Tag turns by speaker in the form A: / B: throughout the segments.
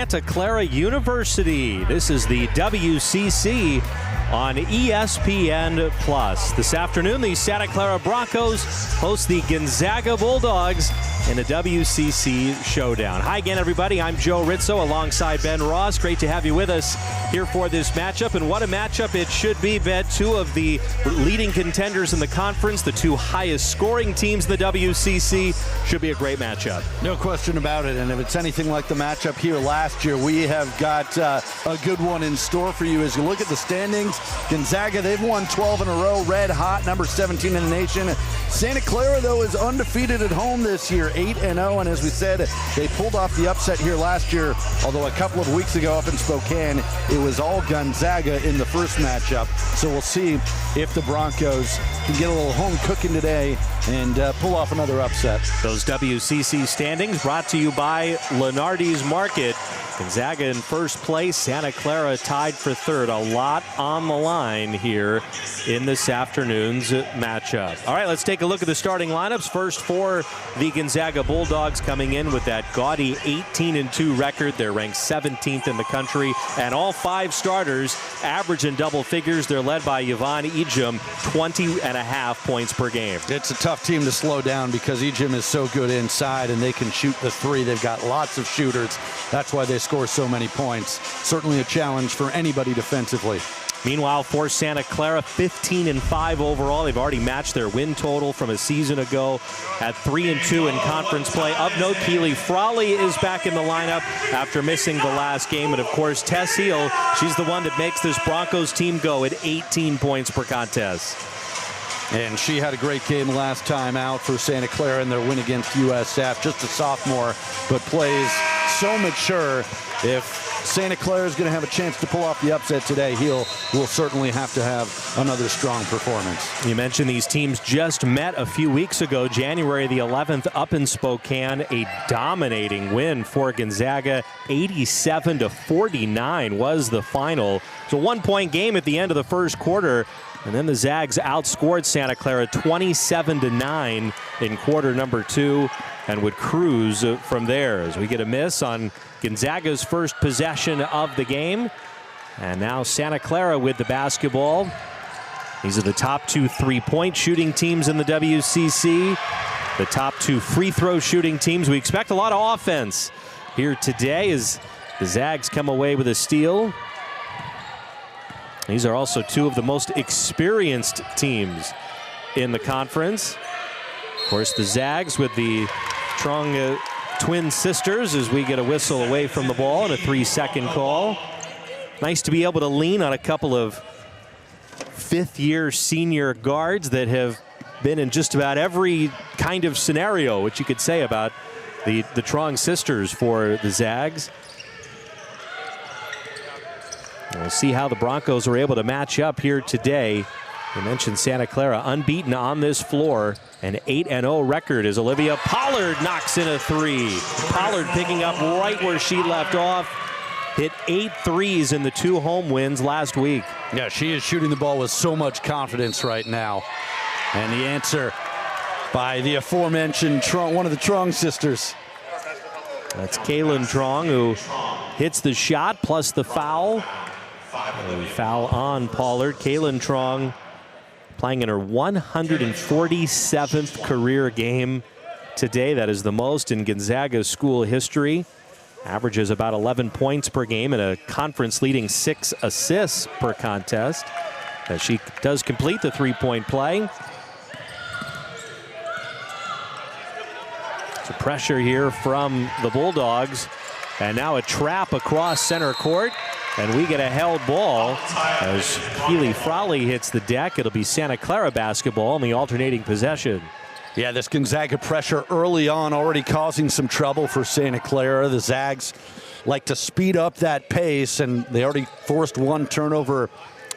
A: Santa Clara University. This is the WCC on ESPN+. This afternoon, the Santa Clara Broncos host the Gonzaga Bulldogs in a WCC showdown. Hi again, everybody. I'm Joe Rizzo alongside Ben Ross. Great to have you with us here for this matchup. And what a matchup it should be, Ben. Two of the leading contenders in the conference, the two highest scoring teams in the WCC. Should be a great matchup.
B: No question about it. And if it's anything like the matchup here last year, we have got a good one in store for you. As you look at the standings, Gonzaga, they've won 12 in a row, red hot, number 17 in the nation. Santa Clara, though, is undefeated at home this year, 8-0, and as we said, they pulled off the upset here last year, although a couple of weeks ago up in Spokane, it was all Gonzaga in the first matchup. So we'll see if the Broncos can get a little home cooking today and pull off another upset.
A: Those WCC standings brought to you by Lenardi's Market. Gonzaga in first place, Santa Clara tied for third. A lot on the line here in this afternoon's matchup. All right, let's take a look at the starting lineups. First for the Gonzaga Bulldogs, coming in with that gaudy 18-2 record. They're ranked 17th in the country, and all five starters average in double figures. They're led by Yvonne Ejim, 20.5 points per game.
B: It's a tough team to slow down because Ejim is so good inside and they can shoot the three. They've got lots of shooters. That's why they score so many points. Certainly a challenge for anybody defensively.
A: Meanwhile, for Santa Clara, 15-5 overall. They've already matched their win total from a season ago at 3-2 in conference play. Of note, Keely Frawley is back in the lineup after missing the last game. And of course, Tess Heel, she's the one that makes this Broncos team go at 18 points per contest.
B: And she had a great game last time out for Santa Clara in their win against USF. Just a sophomore, but plays so mature. If Santa Clara is going to have a chance to pull off the upset today, will certainly have to have another strong performance.
A: You mentioned these teams just met a few weeks ago, January the 11th, up in Spokane. A dominating win for Gonzaga, 87-49 was the final. It's a one-point game at the end of the first quarter. And then the Zags outscored Santa Clara 27-9 in quarter number 2 and would cruise from there as we get a miss on Gonzaga's first possession of the game. And now Santa Clara with the basketball. These are the top two three-point shooting teams in the WCC, the top two free throw shooting teams. We expect a lot of offense here today as the Zags come away with a steal. These are also two of the most experienced teams in the conference. Of course, the Zags with the TRUONG twin sisters as we get a whistle away from the ball and a 3-second call. Nice to be able to lean on a couple of fifth-year senior guards that have been in just about every kind of scenario, which you could say about the TRUONG sisters for the Zags. We'll see how the Broncos are able to match up here today. You mentioned Santa Clara unbeaten on this floor, an 8-0 record as Olivia Pollard knocks in a three. Pollard picking up right where she left off. Hit 8 threes in the 2 home wins last week.
B: Yeah, she is shooting the ball with so much confidence right now. And the answer by the aforementioned one of the TRUONG sisters.
A: That's KAYLYNNE TRUONG who hits the shot plus the foul. A foul on Pollard. KAYLYNNE TRUONG playing in her 147th career game today. That is the most in Gonzaga school history. Averages about 11 points per game and a conference-leading 6 assists per contest as she does complete the three-point play. So pressure here from the Bulldogs. And now a trap across center court. And we get a held ball as Keely Frawley hits the deck. It'll be Santa Clara basketball in the alternating possession.
B: Yeah, this Gonzaga pressure early on already causing some trouble for Santa Clara. The Zags like to speed up that pace, and they already forced one turnover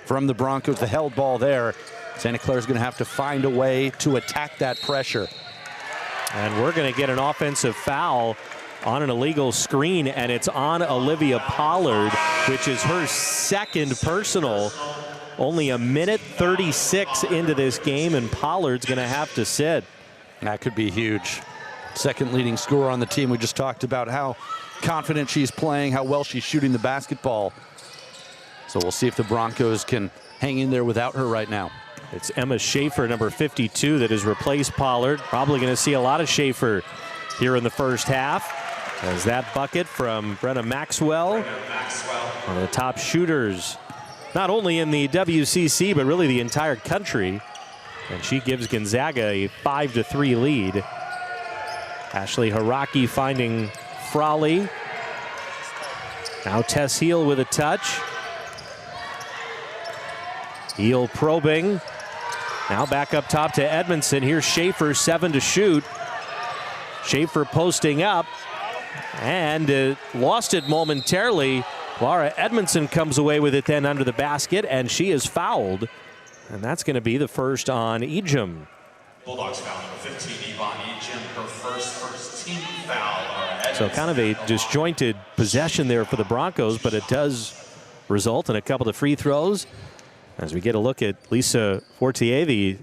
B: from the Broncos. The held ball there. Santa Clara's going to have to find a way to attack that pressure.
A: And we're going to get an offensive foul on an illegal screen, and it's on Olivia Pollard, which is her second personal. Only a minute 36 into this game, and Pollard's going to have to sit.
B: That could be huge. Second leading scorer on the team. We just talked about how confident she's playing, how well she's shooting the basketball. So we'll see if the Broncos can hang in there without her right now.
A: It's Emma Schaefer, number 52, that has replaced Pollard. Probably going to see a lot of Schaefer here in the first half. As that bucket from Brenna Maxwell, one of the top shooters, not only in the WCC, but really the entire country. And she gives Gonzaga a 5-3 lead. Ashley Haraki finding Frawley. Now Tess Heel with a touch. Heel probing. Now back up top to Edmondson. Here's Schaefer, 7 to shoot. Schaefer posting up and lost it momentarily. Laura Edmondson comes away with it then under the basket, and she is fouled. And that's going to be the first on Ejim.
C: Bulldogs foul number 15, Yvonne Ejim, her first team foul.
A: So kind of a disjointed possession there for the Broncos, but it does result in a couple of free throws. As we get a look at Lisa Fortier, the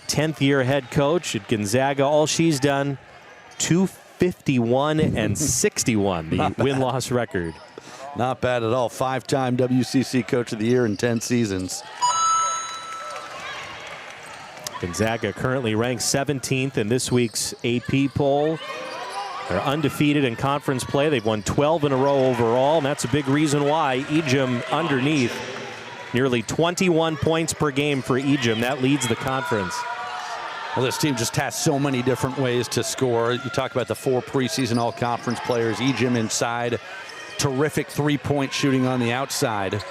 A: 10th year head coach at Gonzaga, all she's done, 251 and 61, the win-loss record.
B: Not bad at all. 5-time WCC Coach of the Year in 10 seasons.
A: Gonzaga currently ranked 17th in this week's AP poll. They're undefeated in conference play. They've won 12 in a row overall, and that's a big reason why. Ejim underneath. Nearly 21 points per game for Ejim. That leads the conference.
B: Well, this team just has so many different ways to score. You talk about the 4 preseason all-conference players. Ejim inside. Terrific three-point shooting on the outside.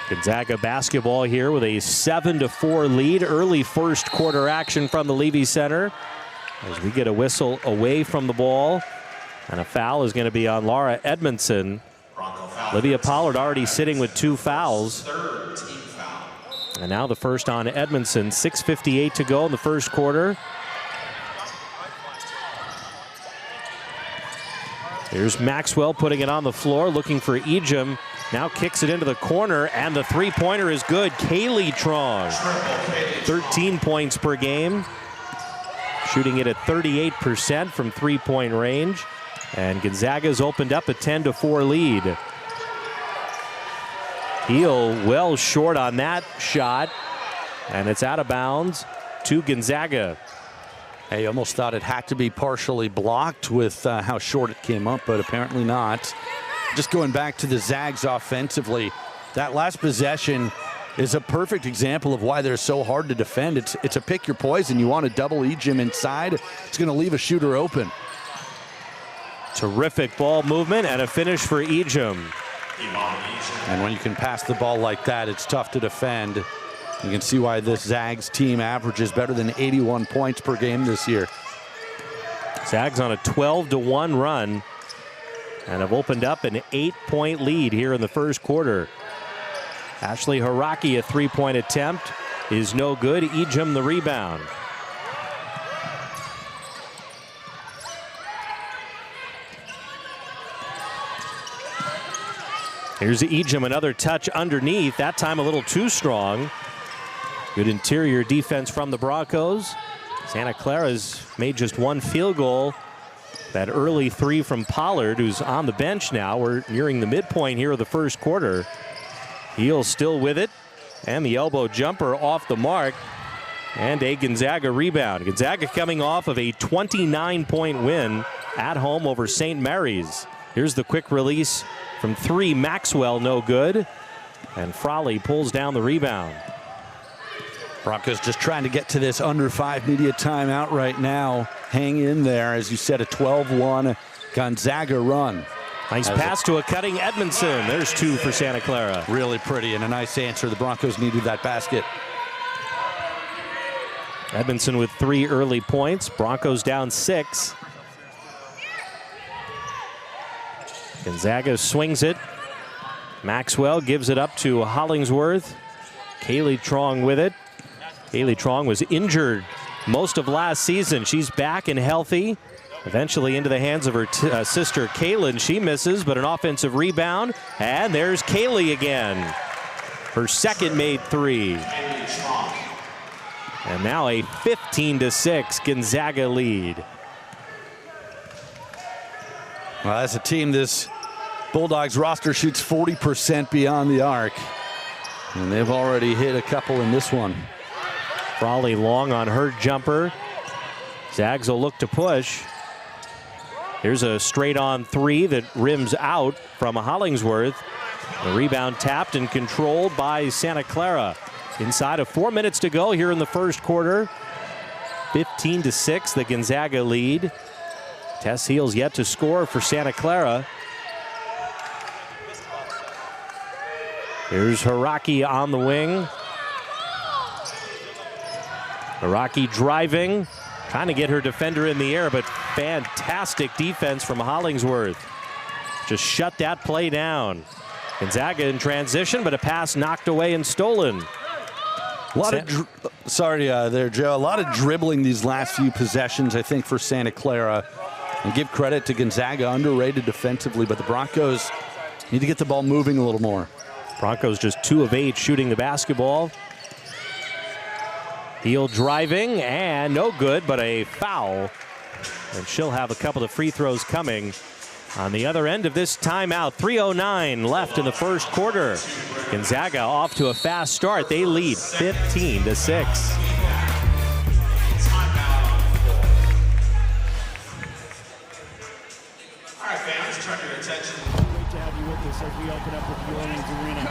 A: Gonzaga basketball here with a 7-4 lead. Early first quarter action from the Levy Center. As we get a whistle away from the ball. And a foul is going to be on Laura Edmondson. Olivia Pollard already sitting with 2 fouls. And now the first on Edmondson. 6:58 to go in the first quarter. Here's Maxwell putting it on the floor, looking for Ejim. Now kicks it into the corner, and the three-pointer is good. KAYLYNNE Trong, 13 points per game. Shooting it at 38% from three-point range. And Gonzaga's opened up a 10-4 lead. Heel well short on that shot, and it's out of bounds to Gonzaga.
B: I almost thought it had to be partially blocked with how short it came up, but apparently not. Just going back to the Zags offensively, that last possession is a perfect example of why they're so hard to defend. It's a pick your poison. You want to double Ejim inside. It's going to leave a shooter open.
A: Terrific ball movement and a finish for Ejim.
B: And when you can pass the ball like that, it's tough to defend. You can see why this Zags team averages better than 81 points per game this year.
A: Zags on a 12-1 run and have opened up an 8-point lead here in the first quarter. Ashley Haraki, a three-point attempt, is no good. Ejim the rebound. Here's Ejim, another touch underneath, that time a little too strong. Good interior defense from the Broncos. Santa Clara's made just 1 field goal. That early 3 from Pollard, who's on the bench now. We're nearing the midpoint here of the first quarter. Heel still with it, and the elbow jumper off the mark, and a Gonzaga rebound. Gonzaga coming off of a 29-point win at home over St. Mary's. Here's the quick release from 3. Maxwell, no good, and Frawley pulls down the rebound.
B: Broncos just trying to get to this under 5 media timeout right now. Hang in there, as you said, a 12-1 Gonzaga run.
A: Nice pass to a cutting Edmondson. There's 2 for Santa Clara.
B: Really pretty and a nice answer. The Broncos needed that basket.
A: Edmondson with 3 early points. Broncos down 6. Gonzaga swings it. Maxwell gives it up to Hollingsworth. KAYLYNNE Trong with it. KAYLYNNE Trong was injured most of last season. She's back and healthy. Eventually into the hands of her sister KAYLYNNE. She misses, but an offensive rebound. And there's KAYLYNNE again. Her second made 3. And now a 15-6 Gonzaga lead.
B: Well, as a team, this Bulldogs roster shoots 40% beyond the arc. And they've already hit a couple in this one.
A: Frawley long on her jumper. Zags will look to push. Here's a straight-on three that rims out from Hollingsworth. The rebound tapped and controlled by Santa Clara. Inside of 4 minutes to go here in the first quarter. 15-6, the Gonzaga lead. Tess Heels yet to score for Santa Clara. Here's Haraki on the wing. Haraki driving, trying to get her defender in the air, but fantastic defense from Hollingsworth. Just shut that play down. Gonzaga in transition, but a pass knocked away and stolen.
B: A lot of, sorry there, Joe. A lot of dribbling these last few possessions, I think, for Santa Clara. And give credit to Gonzaga, underrated defensively, but the Broncos need to get the ball moving a little more.
A: Broncos just 2 of 8 shooting the basketball. Heel driving, and no good, but a foul. And she'll have a couple of free throws coming on the other end of this timeout. 3:09 left in the first quarter. Gonzaga off to a fast start. They lead 15-6.
C: All right, fans, turn your attention.
D: Great to have you with us as we open up with the Orleans Arena.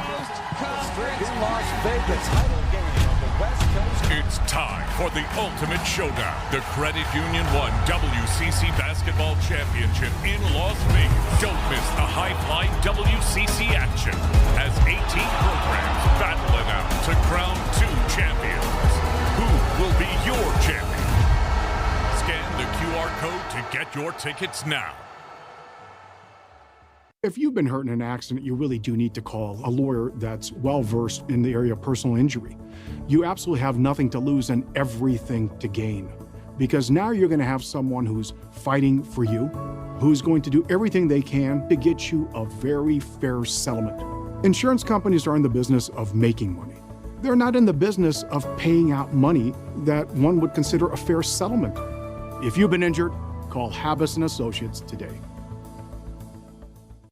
E: In Las Vegas, title game of the West Coast.
F: It's time for the ultimate showdown. The Credit Union won WCC Basketball Championship in Las Vegas. Don't miss the high-flying WCC action as 18 programs battle it out to crown 2 champions. Who will be your champion? Scan the QR code to get your tickets now.
G: If you've been hurt in an accident, you really do need to call a lawyer that's well-versed in the area of personal injury. You absolutely have nothing to lose and everything to gain. Because now you're going to have someone who's fighting for you, who's going to do everything they can to get you a very fair settlement. Insurance companies are in the business of making money. They're not in the business of paying out money that one would consider a fair settlement. If you've been injured, call Habas & Associates today.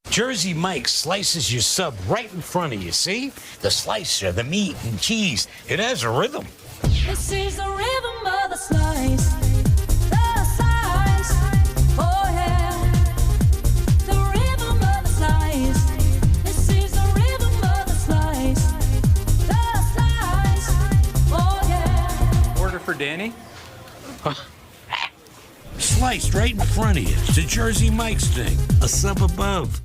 H: Jersey Mike's slices your sub right in front of you, see? The slicer, the meat and cheese, it has a rhythm.
I: This is the rhythm of the slice. The slice. Oh yeah. The rhythm of the slice. This is the rhythm of the slice. The slice. Oh yeah.
J: Order for Danny.
H: Sliced right in front of you. It's a Jersey Mike's thing. A sub above.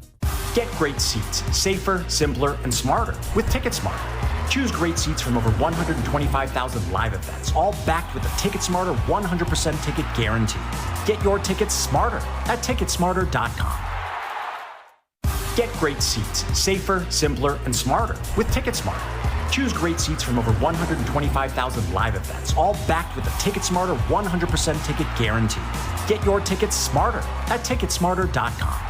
J: Get great seats, safer, simpler, and smarter with TicketSmarter. Choose great seats from over 125,000 live events, all backed with a TicketSmarter 100% ticket guarantee. Get your tickets smarter at TicketSmarter.com. Get great seats, safer, simpler, and smarter with TicketSmarter. Choose great seats from over 125,000 live events, all backed with a TicketSmarter 100% ticket guarantee. Get your tickets smarter at TicketSmarter.com.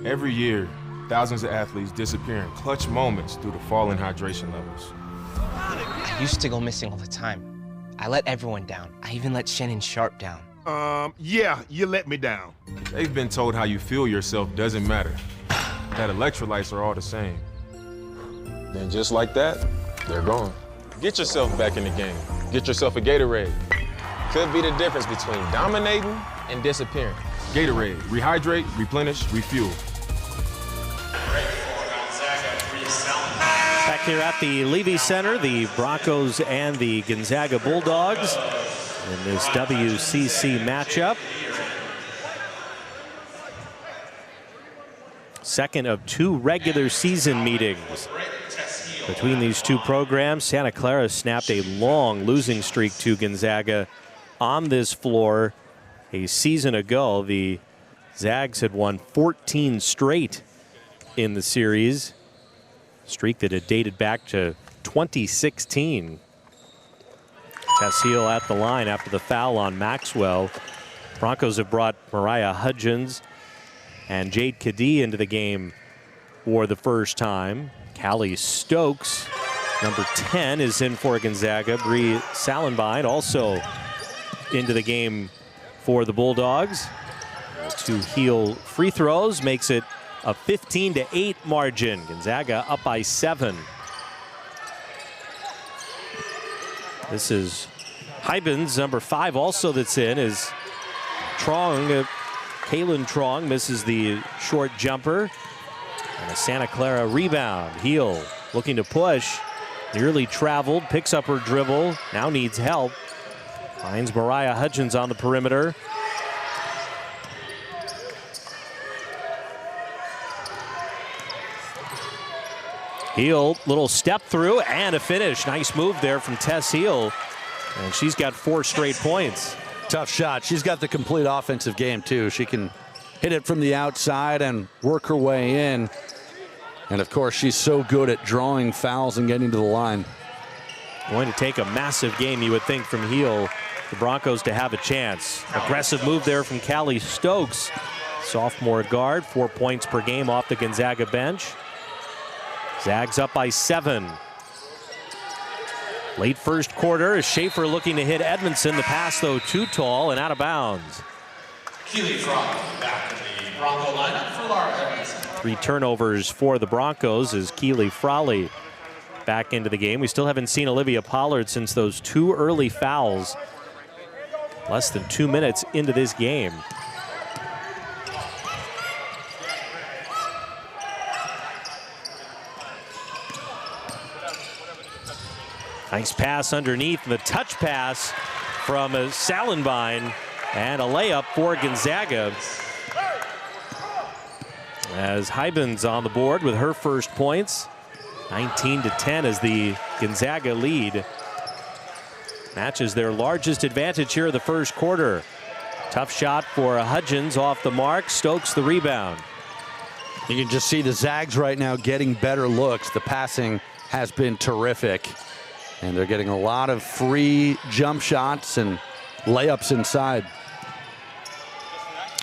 K: Every year, thousands of athletes disappear in clutch moments due to falling hydration levels.
L: I used to go missing all the time. I let everyone down. I even let Shannon Sharp down.
M: Yeah, you let me down.
K: They've been told how you feel yourself doesn't matter. That electrolytes are all the same. Then just like that, they're gone. Get yourself back in the game. Get yourself a Gatorade. Could be the difference between dominating and disappearing. Gatorade, rehydrate, replenish, refuel.
A: Back here at the Levy Center, the Broncos and the Gonzaga Bulldogs in this WCC matchup. Second of 2 regular season meetings between these two programs. Santa Clara snapped a long losing streak to Gonzaga on this floor a season ago. The Zags had won 14 straight in the series, streak that had dated back to 2016. Cassiel at the line after the foul on Maxwell. Broncos have brought Mariah Hudgens and Jade Kadee into the game for the first time. Callie Stokes Number 10 is in for Gonzaga. Bree Salenbein also into the game for the Bulldogs. 2 heel free throws makes it a 15-8 margin. Gonzaga up by 7. This is Hybens, number 5 also that's in, is TRUONG. KAYLYNNE TRUONG misses the short jumper. And a Santa Clara rebound. Heel looking to push. Nearly traveled, picks up her dribble, now needs help. Finds Mariah Hudgens on the perimeter. Heel, little step through and a finish. Nice move there from Tess Heel. And she's got 4 straight points.
B: Tough shot. She's got the complete offensive game, too. She can hit it from the outside and work her way in. And, of course, she's so good at drawing fouls and getting to the line.
A: Going to take a massive game, you would think, from Heel, the Broncos to have a chance. Aggressive move there from Callie Stokes. Sophomore guard, 4 points per game off the Gonzaga bench. Zags up by 7. Late first quarter is Schaefer looking to hit Edmondson. The pass, though, too tall and out of bounds.
C: Keely Frawley back in the Bronco lineup for Laura Edmondson.
A: 3 turnovers for the Broncos as Keely Frawley back into the game. We still haven't seen Olivia Pollard since those 2 early fouls. Less than 2 minutes into this game. Nice pass underneath, the touch pass from Salenbein, and a layup for Gonzaga. As Hybens on the board with her first points. 19-10 is the Gonzaga lead. Matches their largest advantage here in the first quarter. Tough shot for Hudgens off the mark. Stokes the rebound.
B: You can just see the Zags right now getting better looks. The passing has been terrific. And they're getting a lot of free jump shots and layups inside.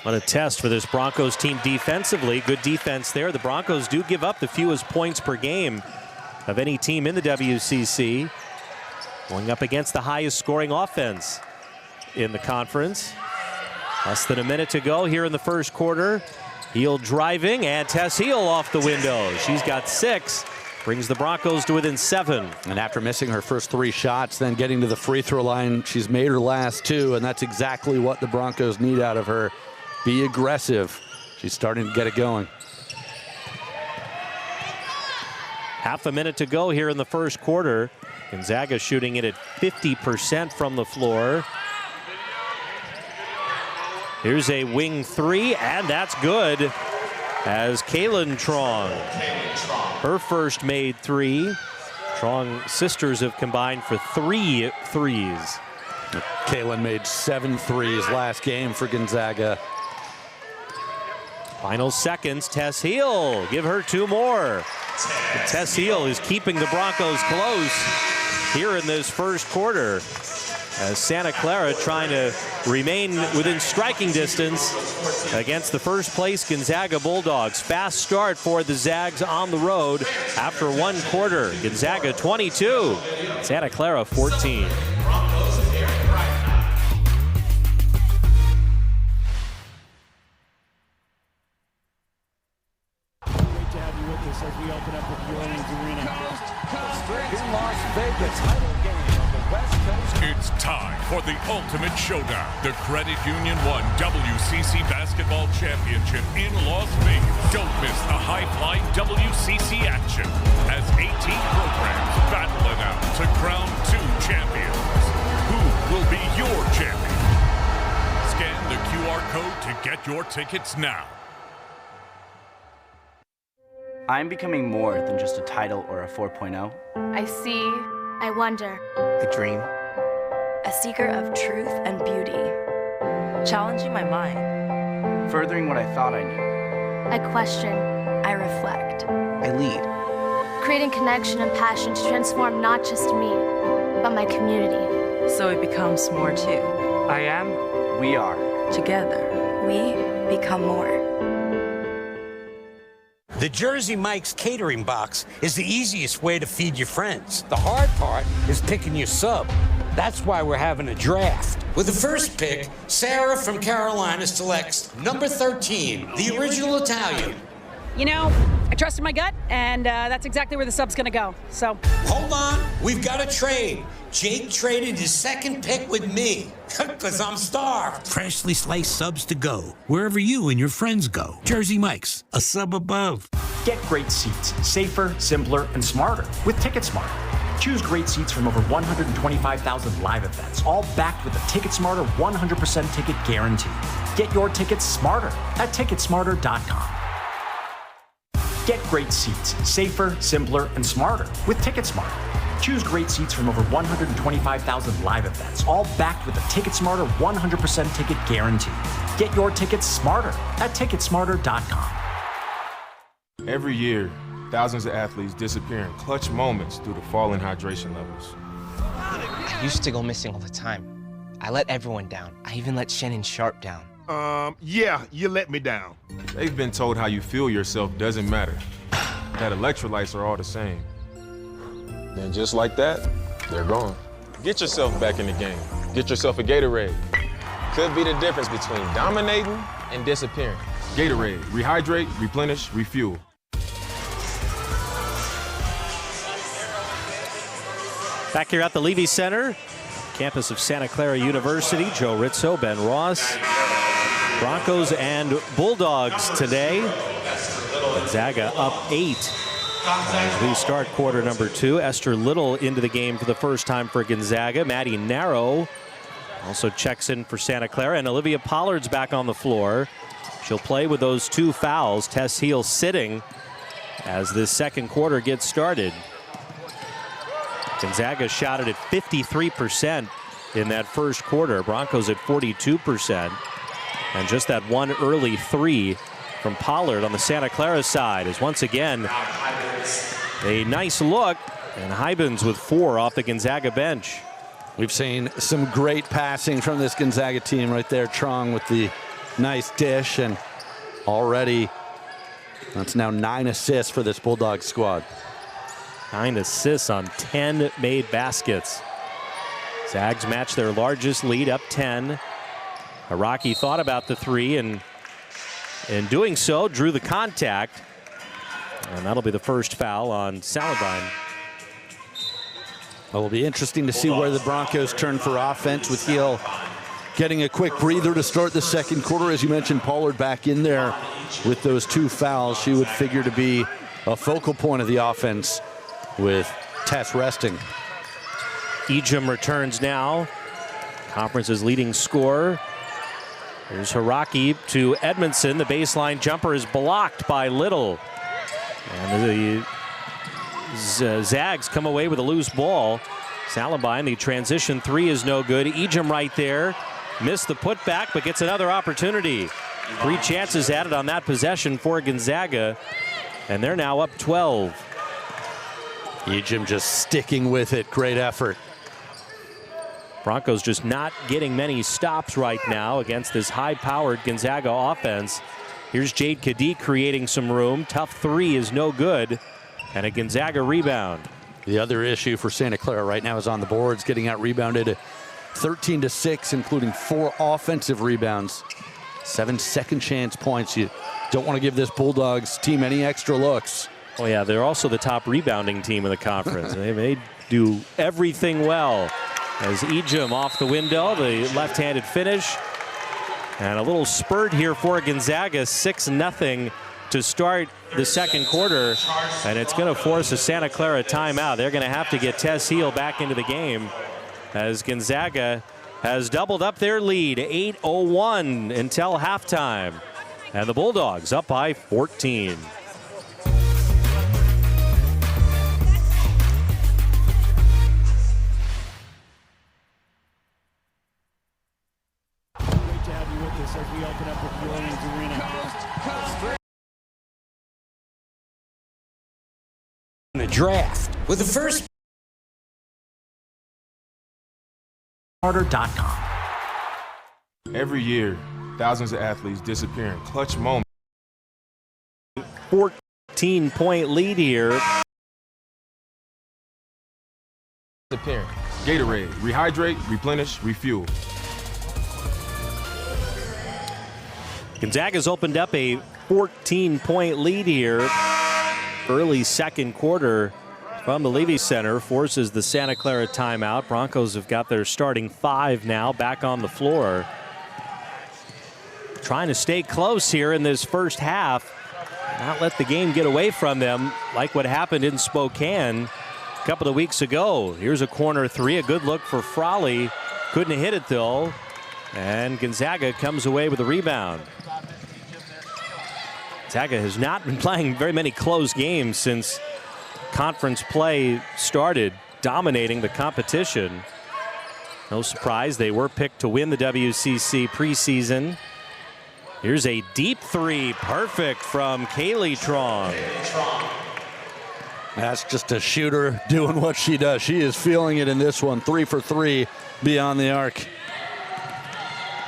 A: What a test for this Broncos team defensively. Good defense there. The Broncos do give up the fewest points per game of any team in the WCC. Going up against the highest scoring offense in the conference. Less than a minute to go here in the first quarter. Heel driving, and Tess Heel off the window. She's got 6. Brings the Broncos to within 7.
B: And after missing her first 3 shots, then getting to the free throw line, she's made her last 2, and that's exactly what the Broncos need out of her. Be aggressive. She's starting to get it going.
A: Half a minute to go here in the first quarter. Gonzaga shooting it at 50% from the floor. Here's a wing 3, and that's good. As KAYLYNNE TRUONG, her first made 3. TRUONG sisters have combined for 3 threes.
B: KAYLYNNE made 7 threes last game for Gonzaga.
A: Final seconds, Tess Heel, give her 2 more. And Tess Heel is keeping the Broncos close here in this first quarter. As Santa Clara trying to remain within striking distance against the first place Gonzaga Bulldogs. Fast start for the Zags on the road after 1 quarter. Gonzaga 22, Santa Clara 14.
D: Great to have you with us as we open up with New Orleans Arena.
E: In Las Vegas, title game of the West Coast.
F: It's time for the ultimate showdown. The Credit Union 1 WCC Basketball Championship in Las Vegas. Don't miss the high-flying WCC action as 18 programs battle it out to crown 2 champions. Who will be your champion? Scan the QR code to get your tickets now.
N: I'm becoming more than just a title or a 4.0.
O: I see. I wonder.
N: A dream.
O: A seeker of truth and beauty. Challenging my mind.
N: Furthering what I thought I knew.
O: I question. I reflect.
N: I lead.
O: Creating connection and passion to transform not just me, but my community.
P: So it becomes more too.
N: I am. We are.
P: Together.
O: We become more.
H: The Jersey Mike's catering box is the easiest way to feed your friends. The hard part is picking your sub. That's why we're having a draft. With the first pick, Sarah from Carolina selects number 13, the original Italian.
P: You know, I trusted my gut, and that's exactly where the sub's gonna go, so.
H: Hold on, we've got a trade. Jake traded his second pick with me, because I'm starved. Freshly sliced subs to go, wherever you and your friends go. Jersey Mike's, a sub above.
J: Get great seats, safer, simpler, and smarter with TicketSmarter. Choose great seats from over 125,000 live events, all backed with a TicketSmarter 100% ticket guarantee. Get your tickets smarter at ticketsmarter.com. Get great seats, safer, simpler, and smarter with TicketSmarter. Choose great seats from over 125,000 live events, all backed with a TicketSmarter 100% ticket guarantee. Get your tickets smarter at ticketsmarter.com.
K: Every year, thousands of athletes disappear in clutch moments due to falling hydration levels.
L: I used to go missing all the time. I let everyone down. I even let Shannon Sharp down.
M: Yeah, you let me down.
K: They've been told how you feel yourself doesn't matter, that electrolytes are all the same. Then just like that, they're gone. Get yourself back in the game. Get yourself a Gatorade. Could be the difference between dominating and disappearing. Gatorade, rehydrate, replenish, refuel.
A: Back here at the Levy Center, campus of Santa Clara University, Joe Rizzo, Ben Ross. Broncos and Bulldogs today. Gonzaga up 8 as we start quarter number 2. Esther Little into the game for the first time for Gonzaga. Maddie Narrow also checks in for Santa Clara, and Olivia Pollard's back on the floor. She'll play with those 2 fouls. Tess Heel sitting as this second quarter gets started. Gonzaga shot it at 53% in that first quarter. Broncos at 42%. And just that one early 3 from Pollard on the Santa Clara side is once again a nice look. And Hybens with 4 off the Gonzaga bench.
B: We've seen some great passing from this Gonzaga team right there. Truong with the nice dish, and already that's now 9 assists for this Bulldog squad.
A: 9 assists on 10 made baskets. Zags match their largest lead, up 10. Haraki thought about the 3, and in doing so, drew the contact. And that'll be the first foul on Saladine.
B: It will be interesting to see where the Broncos turn for offense, with Heel getting a quick breather to start the second quarter. As you mentioned, Pollard back in there with those 2 fouls. She would figure to be a focal point of the offense with Tess resting.
A: Ejim returns now. Conference's leading scorer. Here's Haraki to Edmondson. The baseline jumper is blocked by Little. And the Zags come away with a loose ball. Saladine, the transition 3 is no good. Ejim right there. Missed the putback, but gets another opportunity. 3 chances added on that possession for Gonzaga. And they're now up 12.
B: Ejim just sticking with it. Great effort.
A: Broncos just not getting many stops right now against this high-powered Gonzaga offense. Here's Jade Kadik creating some room. Tough 3 is no good. And a Gonzaga rebound.
B: The other issue for Santa Clara right now is on the boards, getting out rebounded 13-6, including 4 offensive rebounds. 7 second chance points. You don't want to give this Bulldogs team any extra looks.
A: Oh yeah, they're also the top rebounding team in the conference. They do everything well. As Ejim off the window, the left-handed finish. And a little spurt here for Gonzaga, 6-0 to start the second quarter. And it's going to force a Santa Clara timeout. They're going to have to get Tess Heel back into the game, as Gonzaga has doubled up their lead, 8:01 until halftime. And the Bulldogs up by 14.
D: As we open up with New Orleans Arena.
H: The draft with the first.
J: Smarter.com.
K: Every year, thousands of athletes disappear in clutch moments.
A: 14 14-point lead here.
K: The parent. Gatorade. Rehydrate, replenish, refuel.
A: Gonzaga's opened up a 14-point lead here. Early second quarter from the Levy Center forces the Santa Clara timeout. Broncos have got their starting 5 now back on the floor. Trying to stay close here in this first half. Not let the game get away from them like what happened in Spokane a couple of weeks ago. Here's a corner three, a good look for Frawley. Couldn't hit it though. And Gonzaga comes away with a rebound. Gonzaga has not been playing very many close games since conference play started, dominating the competition. No surprise, they were picked to win the WCC preseason. Here's a deep three, perfect from KAYLYNNE.
B: That's just a shooter doing what she does. She is feeling it in this one. 3 for 3 beyond the arc.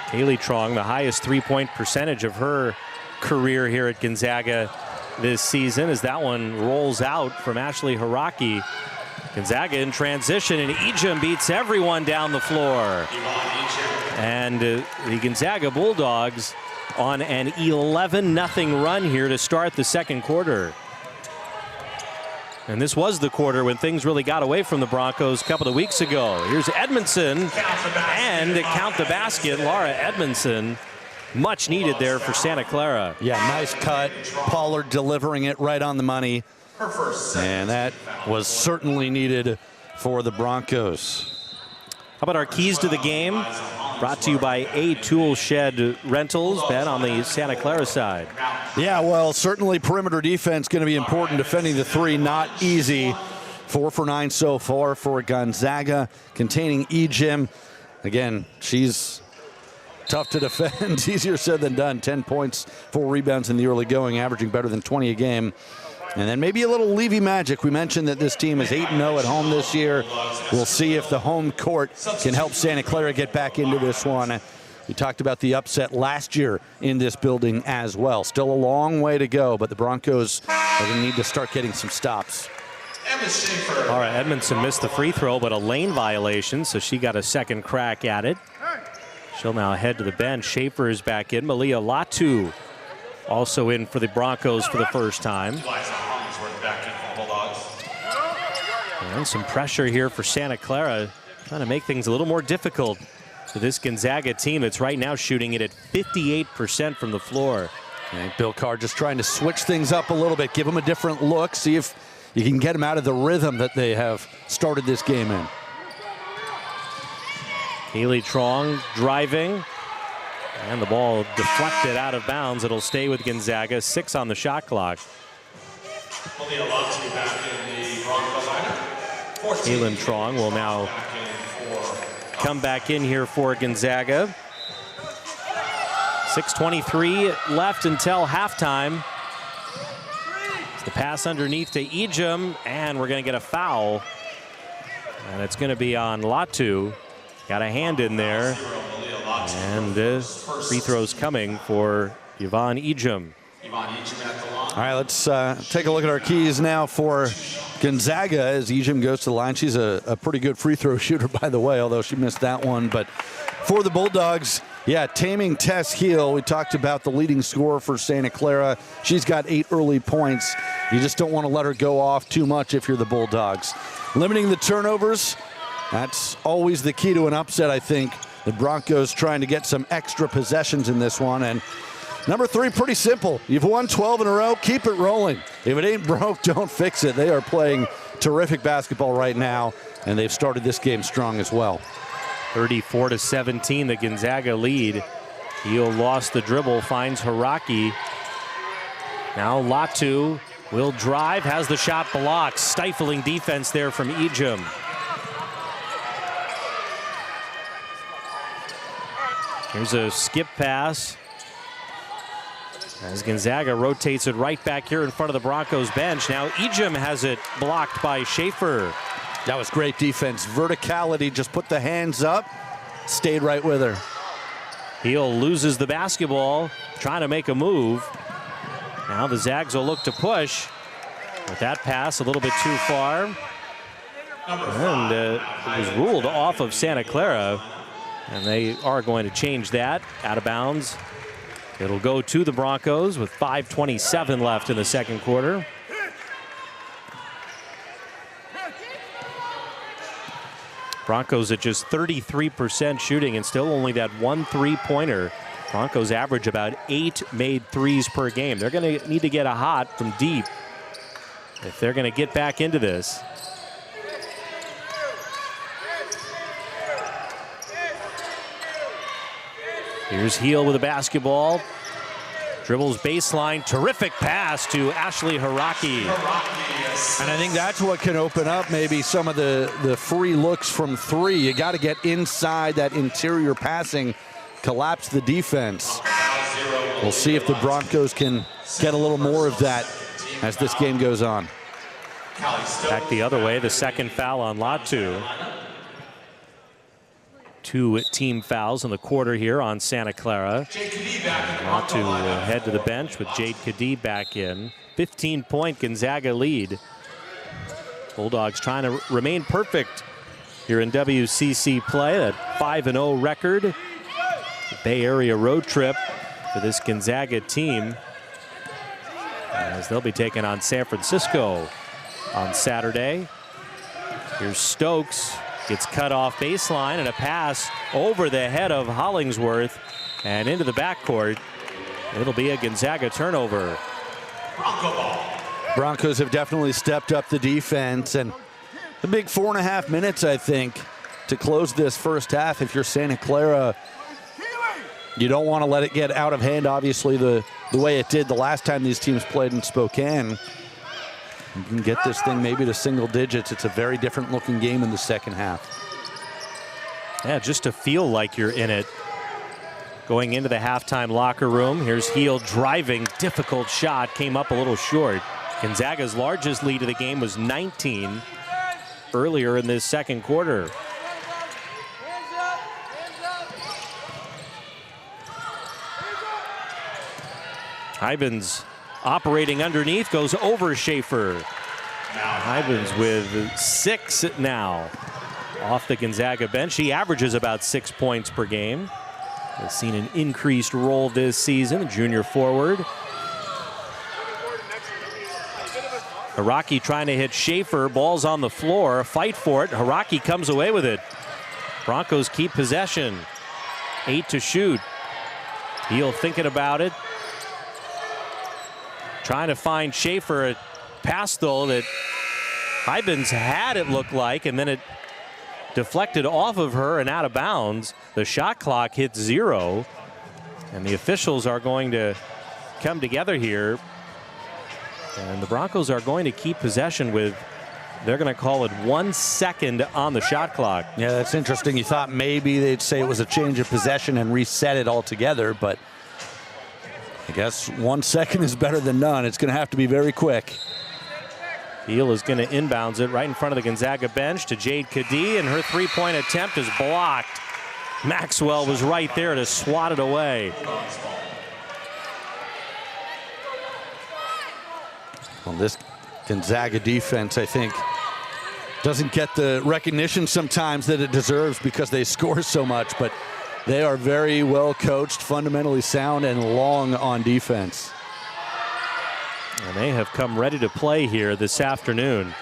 A: KAYLYNNE, the highest three-point percentage of her career here at Gonzaga this season, as that one rolls out from Ashley Haraki. Gonzaga in transition, and Ejim beats everyone down the floor. And the Gonzaga Bulldogs on an 11-0 run here to start the second quarter. And this was the quarter when things really got away from the Broncos a couple of weeks ago. Here's Edmondson, and count the basket. Laura Edmondson, much needed there for Santa Clara.
B: Yeah, nice cut. Pollard delivering it right on the money. And that was certainly needed for the Broncos.
A: How about our keys to the game? Brought to you by A Tool Shed Rentals. Ben on the Santa Clara side.
B: Yeah, well, certainly perimeter defense going to be important. Defending the three, not easy. 4 for 9 so far for Gonzaga. Containing Ejim. Again, she's tough to defend. Easier said than done. 10 points, 4 rebounds in the early going, averaging better than 20 a game. And then maybe a little Levy magic. We mentioned that this team is 8-0 at home this year. We'll see if the home court can help Santa Clara get back into this one. We talked about the upset last year in this building as well. Still a long way to go, but the Broncos are going to need to start getting some stops.
A: All right, Edmondson missed the free throw, but a lane violation, so she got a second crack at it. She'll now head to the bench. Schaefer is back in. Malia Latu also in for the Broncos for the first time. And some pressure here for Santa Clara, trying to make things a little more difficult for this Gonzaga team that's right now shooting it at 58% from the floor.
B: And Bill Carr just trying to switch things up a little bit, give them a different look, see if you can get them out of the rhythm that they have started this game in.
A: KAYLYNNE driving, and the ball deflected out of bounds. It'll stay with Gonzaga. 6 on the shot clock. KAYLYNNE will now come back in here for Gonzaga. 6:23 left until halftime. It's the pass underneath to Ejim, and we're going to get a foul. And it's going to be on Latu. Got a hand in there. And free throws coming for Yvonne Ejim.
B: All right, let's take a look at our keys now for Gonzaga as Ejim goes to the line. She's a pretty good free throw shooter, by the way, although she missed that one. But for the Bulldogs, yeah, taming Tess Heel. We talked about the leading scorer for Santa Clara. She's got 8 early points. You just don't want to let her go off too much if you're the Bulldogs. Limiting the turnovers, that's always the key to an upset, I think. The Broncos trying to get some extra possessions in this one. And number 3, pretty simple. You've won 12 in a row, keep it rolling. If it ain't broke, don't fix it. They are playing terrific basketball right now, and they've started this game strong as well.
A: 34-17, the Gonzaga lead. Heel lost the dribble, finds Haraki. Now Latu will drive, has the shot blocked. Stifling defense there from Ejim. Here's a skip pass as Gonzaga rotates it right back here in front of the Broncos bench. Now Ejim has it blocked by Schaefer.
B: That was great defense. Verticality, just put the hands up, stayed right with her.
A: Heel loses the basketball, trying to make a move. Now the Zags will look to push. But that pass a little bit too far. And it was ruled off of Santa Clara. And they are going to change that. Out of bounds. It'll go to the Broncos with 5:27 left in the second quarter. Broncos at just 33% shooting and still only that 1 3-pointer. Broncos average about 8 made threes per game. They're going to need to get a hot from deep if they're going to get back into this. Here's Heel with a basketball. Dribbles baseline. Terrific pass to Ashley Haraki.
B: And I think that's what can open up maybe some of the free looks from three. You got to get inside that interior passing, collapse the defense. We'll see if the Broncos can get a little more of that as this game goes on.
A: Back the other way, the second foul on Latu. 2 team fouls in the quarter here on Santa Clara. Latu will head to the bench with Jade Kadee back in. 15-point Gonzaga lead. Bulldogs trying to remain perfect here in WCC play. That 5-0 record. The Bay Area road trip for this Gonzaga team, as they'll be taking on San Francisco on Saturday. Here's Stokes. Gets cut off baseline and a pass over the head of Hollingsworth and into the backcourt. It'll be a Gonzaga turnover.
B: Broncos have definitely stepped up the defense, and a big 4.5 minutes, I think, to close this first half. If you're Santa Clara, you don't want to let it get out of hand, obviously, the way it did the last time these teams played in Spokane. You can get this thing maybe to single digits. It's a very different looking game in the second half.
A: Yeah, just to feel like you're in it. Going into the halftime locker room, here's Heel driving, difficult shot, came up a little short. Gonzaga's largest lead of the game was 19 earlier in this second quarter. Hybens operating underneath, goes over Schaefer. Hybens with 6 now off the Gonzaga bench. He averages about 6 points per game. Has seen an increased role this season, junior forward. Haraki trying to hit Schaefer. Ball's on the floor. Fight for it. Haraki comes away with it. Broncos keep possession. 8 to shoot. Heel thinking about it. Trying to find Schaefer. A pass, though, that Hybens had, it looked like, and then it deflected off of her and out of bounds. The shot clock hits 0, and the officials are going to come together here. And the Broncos are going to keep possession with, they're going to call it 1 second on the shot clock.
B: Yeah, that's interesting. You thought maybe they'd say it was a change of possession and reset it altogether, but I guess 1 second is better than none. It's going to have to be very quick.
A: Heel is going to inbounds it right in front of the Gonzaga bench to Jade Kadee, and her three-point attempt is blocked. Maxwell was right there to swat it away.
B: Well, this Gonzaga defense, I think, doesn't get the recognition sometimes that it deserves because they score so much, but they are very well coached, fundamentally sound, and long on defense.
A: And they have come ready to play here this afternoon.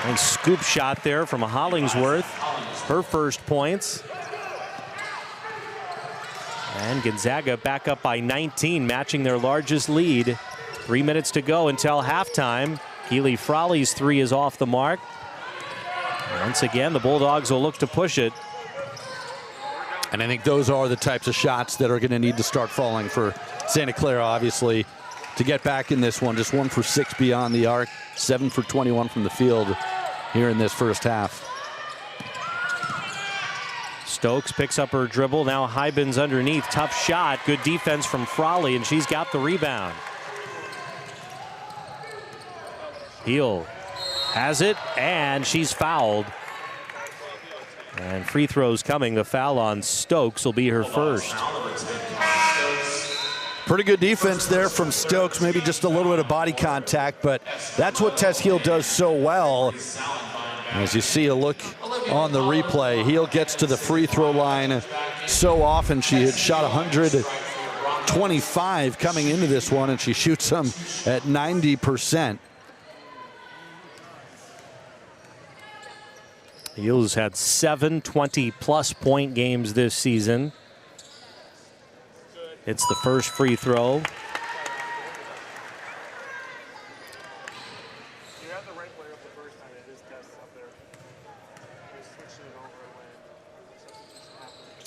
A: Nice scoop shot there from Hollingsworth. Her first points. And Gonzaga back up by 19, matching their largest lead. 3 minutes to go until halftime. Keely Frawley's three is off the mark. Once again, the Bulldogs will look to push it.
B: And I think those are the types of shots that are going to need to start falling for Santa Clara, obviously, to get back in this one. Just 1 for 6 beyond the arc, 7 for 21 from the field here in this first half.
A: Stokes picks up her dribble. Now Hybens underneath. Tough shot. Good defense from Frawley, and she's got the rebound. Heel has it, and she's fouled. And free throws coming. The foul on Stokes will be her first.
B: Pretty good defense there from Stokes, maybe just a little bit of body contact, but that's what Tess Heel does so well. As you see a look on the replay, Heel gets to the free throw line so often. She had shot 125 coming into this one, and she shoots them at 90%.
A: Heel's had 7 20-plus point games this season. It's the first free throw.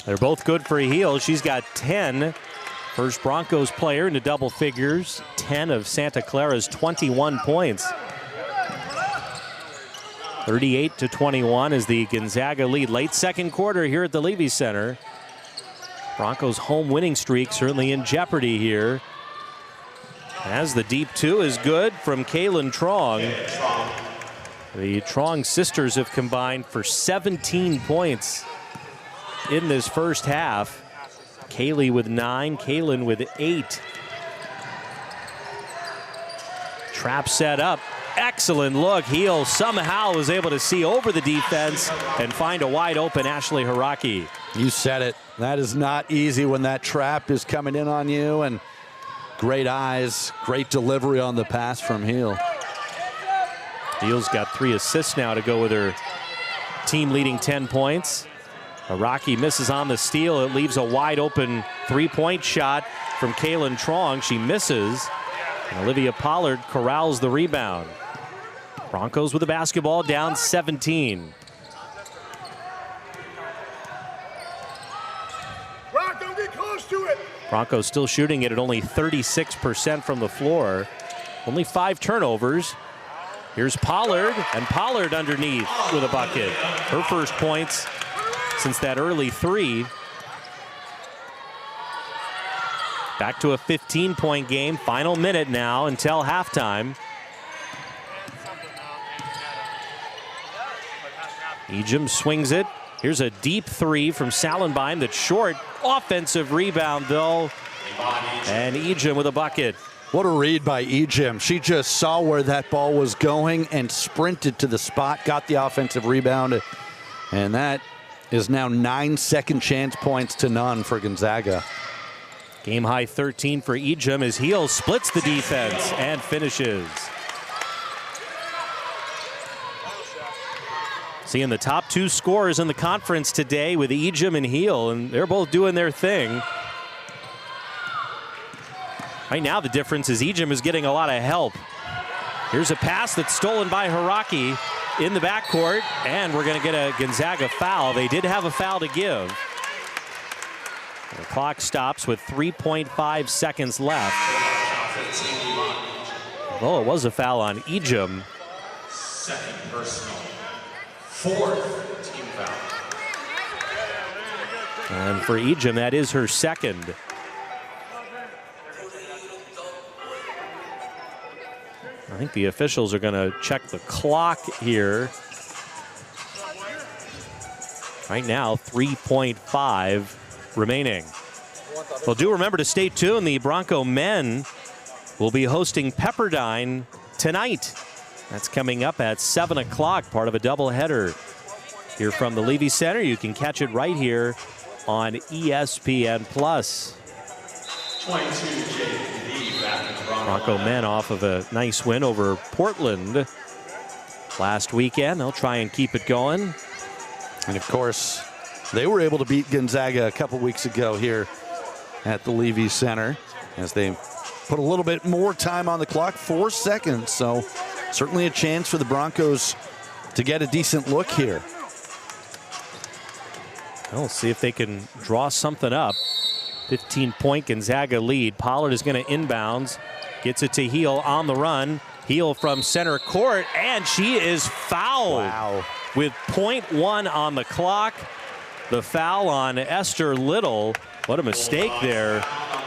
A: They're both good for Heel. She's got 10. First Broncos player into double figures. 10 of Santa Clara's 21 points. 38-21 is the Gonzaga lead. Late second quarter here at the Levy Center. Broncos' home winning streak certainly in jeopardy here. As the deep two is good from KAYLYNNE Truong. The Truong sisters have combined for 17 points in this first half. Kaylee with 9, KAYLYNNE with 8. Trap set up. Excellent look. Heel somehow was able to see over the defense and find a wide open Ashley Haraki.
B: You said it. That is not easy when that trap is coming in on you, and great eyes, great delivery on the pass from Heel.
A: Heel's got 3 assists now to go with her team leading 10 points. Haraki misses on the steal. It leaves a wide open three-point shot from KAYLYNNE Truong. She misses. And Olivia Pollard corrals the rebound. Broncos with the basketball, down 17.
M: Don't get close to it.
A: Broncos still shooting it at only 36% from the floor. Only 5 turnovers. Here's Pollard, and Pollard underneath with a bucket. Her first points since that early 3. Back to a 15-point game. Final minute now until halftime. Ejim swings it. Here's a deep 3 from Salenbein that's short. Offensive rebound, though. And Ejim with a bucket.
B: What a read by Ejim. She just saw where that ball was going and sprinted to the spot, got the offensive rebound. And that is now 9 second chance points to none for Gonzaga.
A: Game high 13 for Ejim as Heel splits the defense and finishes. Seeing the top 2 scorers in the conference today with Ejim and Heel, and they're both doing their thing. Right now the difference is Ejim is getting a lot of help. Here's a pass that's stolen by Haraki in the backcourt, and we're going to get a Gonzaga foul. They did have a foul to give. The clock stops with 3.5 seconds left. Oh, it was a foul on Ejim.
C: Second personal. 4th team foul.
A: And for Ejim, that is her second. I think the officials are going to check the clock here. Right now, 3.5 remaining. Well, do remember to stay tuned. The Bronco men will be hosting Pepperdine tonight. That's coming up at 7 o'clock, part of a doubleheader here from the Levy Center. You can catch it right here on ESPN+.
C: 22 JV back in the
A: Bronco men off of a nice win over Portland last weekend. They'll try and keep it going.
B: And of course, they were able to beat Gonzaga a couple weeks ago here at the Levy Center as they put a little bit more time on the clock, 4 seconds. So certainly a chance for the Broncos to get a decent look here.
A: We'll see if they can draw something up. 15-point Gonzaga lead. Pollard is going to inbounds. Gets it to Heel on the run. Heel from center court, and she is fouled.
B: Wow.
A: With 0.1 on the clock. The foul on Esther Little. What a mistake there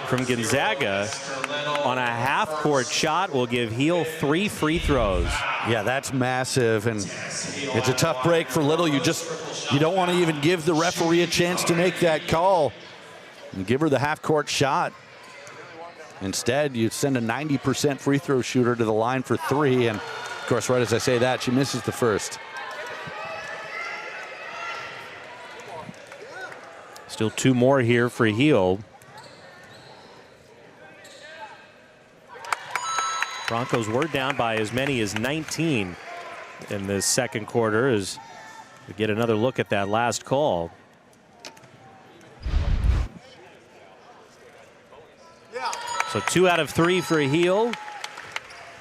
A: from Gonzaga. On a half-court shot will give Heel 3 free throws.
B: Yeah, that's massive, and it's a tough break for Little. You don't want to even give the referee a chance to make that call and give her the half-court shot. Instead, you send a 90% free throw shooter to the line for 3, and of course, right as I say that, she misses the first.
A: Still 2 more here for Heel. Broncos were down by as many as 19 in this second quarter as we get another look at that last call. So 2 out of 3 for Heel.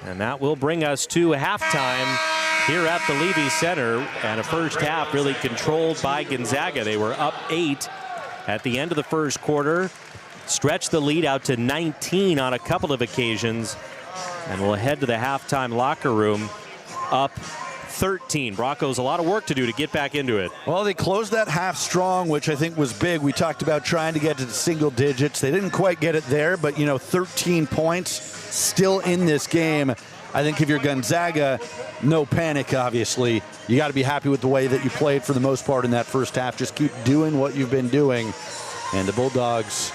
A: And that will bring us to halftime here at the Levy Center, and a first half really controlled by Gonzaga. They were up 8 at the end of the first quarter, stretched the lead out to 19 on a couple of occasions, and we'll head to the halftime locker room up 13. Broncos a lot of work to do to get back into it.
B: Well, they closed that half strong, which I think was big. We talked about trying to get to the single digits. They didn't quite get it there, but 13 points still in this game. I think if you're Gonzaga, no panic, obviously. You got to be happy with the way that you played for the most part in that first half. Just keep doing what you've been doing. And the Bulldogs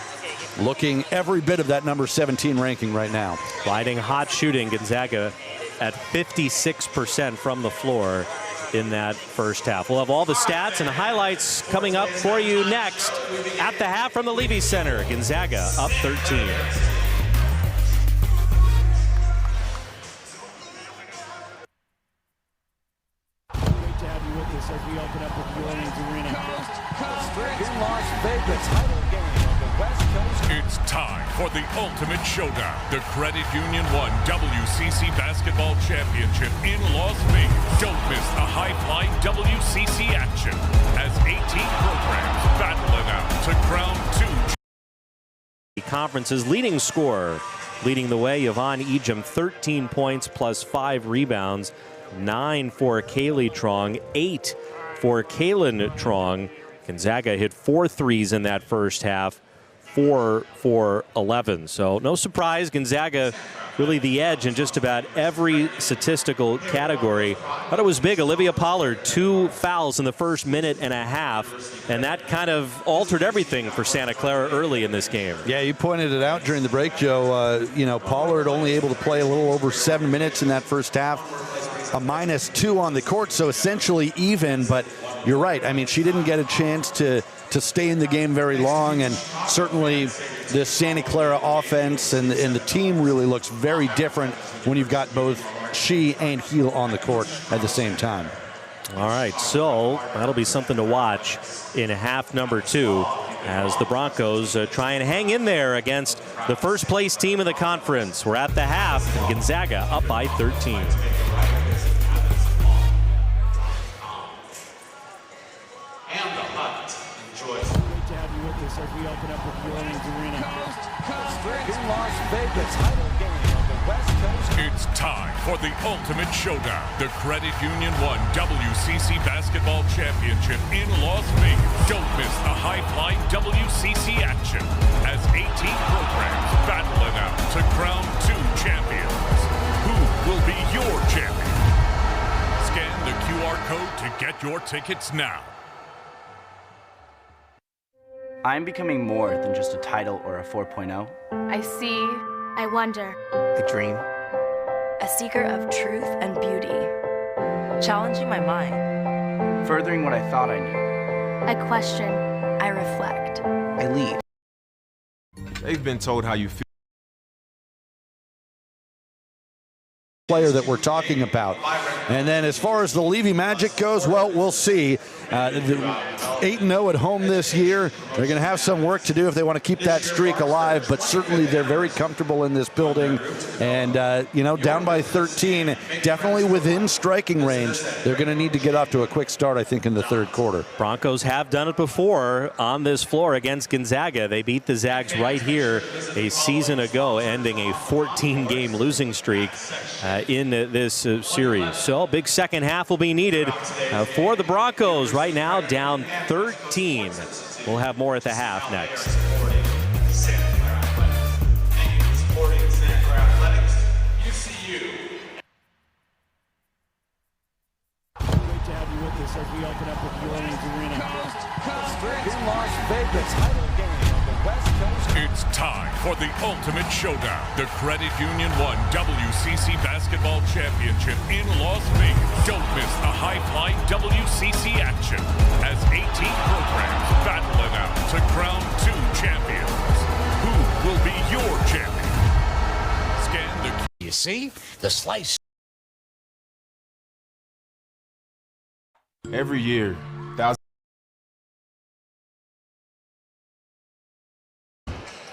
B: looking every bit of that number 17 ranking right now.
A: Riding hot shooting, Gonzaga at 56% from the floor in that first half. We'll have all the stats and highlights coming up for you next at the half from the Levy Center. Gonzaga up 13.
D: As we open up with the Orleans Arena.
E: In Las Vegas, title game of the West Coast.
F: It's time for the ultimate showdown. The Credit Union 1 WCC Basketball Championship in Las Vegas. Don't miss the high-flying WCC action as 18 programs battle it out to crown 2.
A: The conference's leading scorer, leading the way, Yvonne Ejim, 13 points plus 5 rebounds. 9 for KAYLYNNE Truong, 8 for KAYLYNNE Truong. Gonzaga hit 4 threes in that first half, 4 for 11. So no surprise, Gonzaga really the edge in just about every statistical category. But it was big. Olivia Pollard, 2 fouls in the first minute and a half, and that kind of altered everything for Santa Clara early in this game.
B: Yeah, you pointed it out during the break, Joe. Pollard only able to play a little over 7 minutes in that first half. A -2 on the court, so essentially even, but you're right. I mean, she didn't get a chance to stay in the game very long, and certainly this Santa Clara offense and the team really looks very different when you've got both she and Heel on the court at the same time.
A: All right, so that'll be something to watch in half number 2 as the Broncos try and hang in there against the first place team in the conference. We're at the half, and Gonzaga up by 13.
D: As we open up with the Orleans Arena.
E: In Las Vegas, title game of the West Coast.
F: It's time for the ultimate showdown. The Credit Union 1 WCC Basketball Championship in Las Vegas. Don't miss the high-flying WCC action as 18 programs battle it out to crown 2 champions. Who will be your champion? Scan the QR code to get your tickets now.
N: I'm becoming more than just a title or a 4.0.
O: I see. I wonder.
L: A dream.
O: A seeker of truth and beauty. Challenging my mind.
N: Furthering what I thought I knew.
O: I question. I reflect.
L: I lead.
K: They've been told how you feel.
B: Player that we're talking about. And then as far as the Levy Magic goes, well, we'll see. 8-0 at home this year. They're going to have some work to do if they want to keep that streak alive, but certainly they're very comfortable in this building. And, down by 13, definitely within striking range. They're going to need to get off to a quick start, I think, in the third quarter.
A: Broncos have done it before on this floor against Gonzaga. They beat the Zags right here a season ago, ending a 14-game losing streak in this series. So big second half will be needed for the Broncos. Right now down 13. We'll have more at the half next.
D: Great to have you with us as we open up with the Orleans Arena.
E: In Las Vegas, title game of the West Coast.
F: It's time for the ultimate showdown. The Credit Union 1 WCC Basketball Championship in Las Vegas. Don't miss the high-flying WCC action as 18 programs battle it out to crown 2 champions. Who will be your champion? Scan the...
H: You see? The slice.
K: Every year, thousands.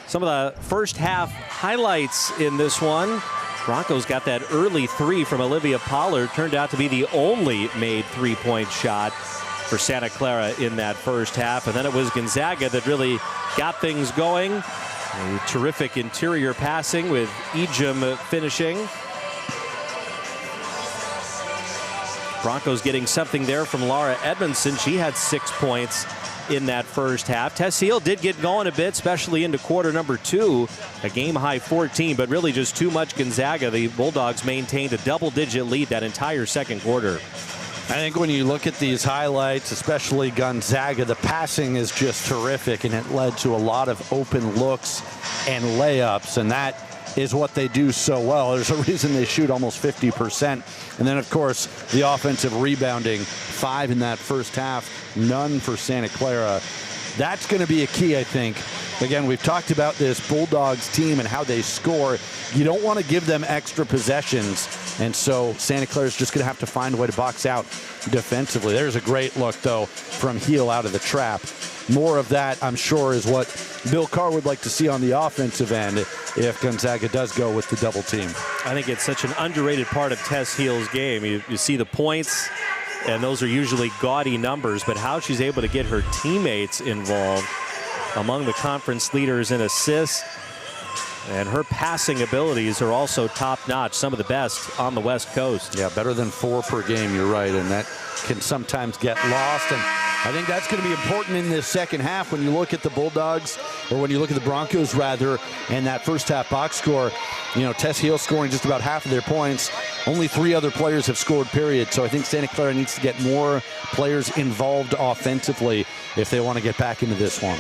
A: Some of the first half highlights in this one. Broncos got that early 3 from Olivia Pollard. Turned out to be the only made 3-point shot for Santa Clara in that first half. And then it was Gonzaga that really got things going. A terrific interior passing with Ejim finishing. Broncos getting something there from Laura Edmondson. She had 6 points in that first half. Tess Heel did get going a bit, especially into quarter number 2. A game-high 14, but really just too much Gonzaga. The Bulldogs maintained a double-digit lead that entire second quarter.
B: I think when you look at these highlights, especially Gonzaga, the passing is just terrific, and it led to a lot of open looks and layups, and that is what they do so well. There's a reason they shoot almost 50%. And then, of course, the offensive rebounding, 5 in that first half, none for Santa Clara. That's going to be a key, I think. Again, we've talked about this Bulldogs team and how they score. You don't want to give them extra possessions, and so Santa Clara is just going to have to find a way to box out defensively. There's a great look, though, from Heel out of the trap. More of that, I'm sure, is what Bill Carr would like to see on the offensive end if Gonzaga does go with the double team.
A: I think it's such an underrated part of Tess Heel's game. You see the points, and those are usually gaudy numbers, but how she's able to get her teammates involved, among the conference leaders in assists, and her passing abilities are also top-notch, some of the best on the West Coast.
B: Yeah, better than 4 per game, you're right, and that can sometimes get lost. And I think that's going to be important in this second half when you look at the Bulldogs, or when you look at the Broncos, rather, and that first half box score. You know, Tess Heel scoring just about half of their points. Only 3 other players have scored, period. So I think Santa Clara needs to get more players involved offensively if they want to get back into this one.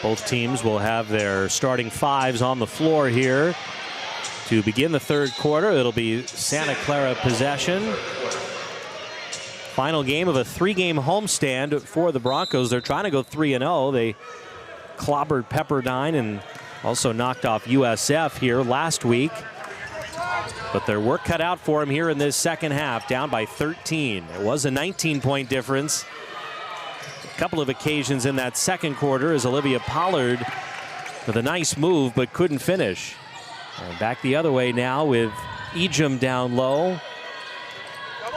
A: Both teams will have their starting 5s on the floor here to begin the third quarter. It'll be Santa Clara possession. Final game of a 3-game homestand for the Broncos. They're trying to go 3-0. They clobbered Pepperdine and also knocked off USF here last week. But their work cut out for them here in this second half, down by 13. It was a 19-point difference. A couple of occasions in that second quarter as Olivia Pollard with a nice move but couldn't finish. And back the other way now with Ejim down low.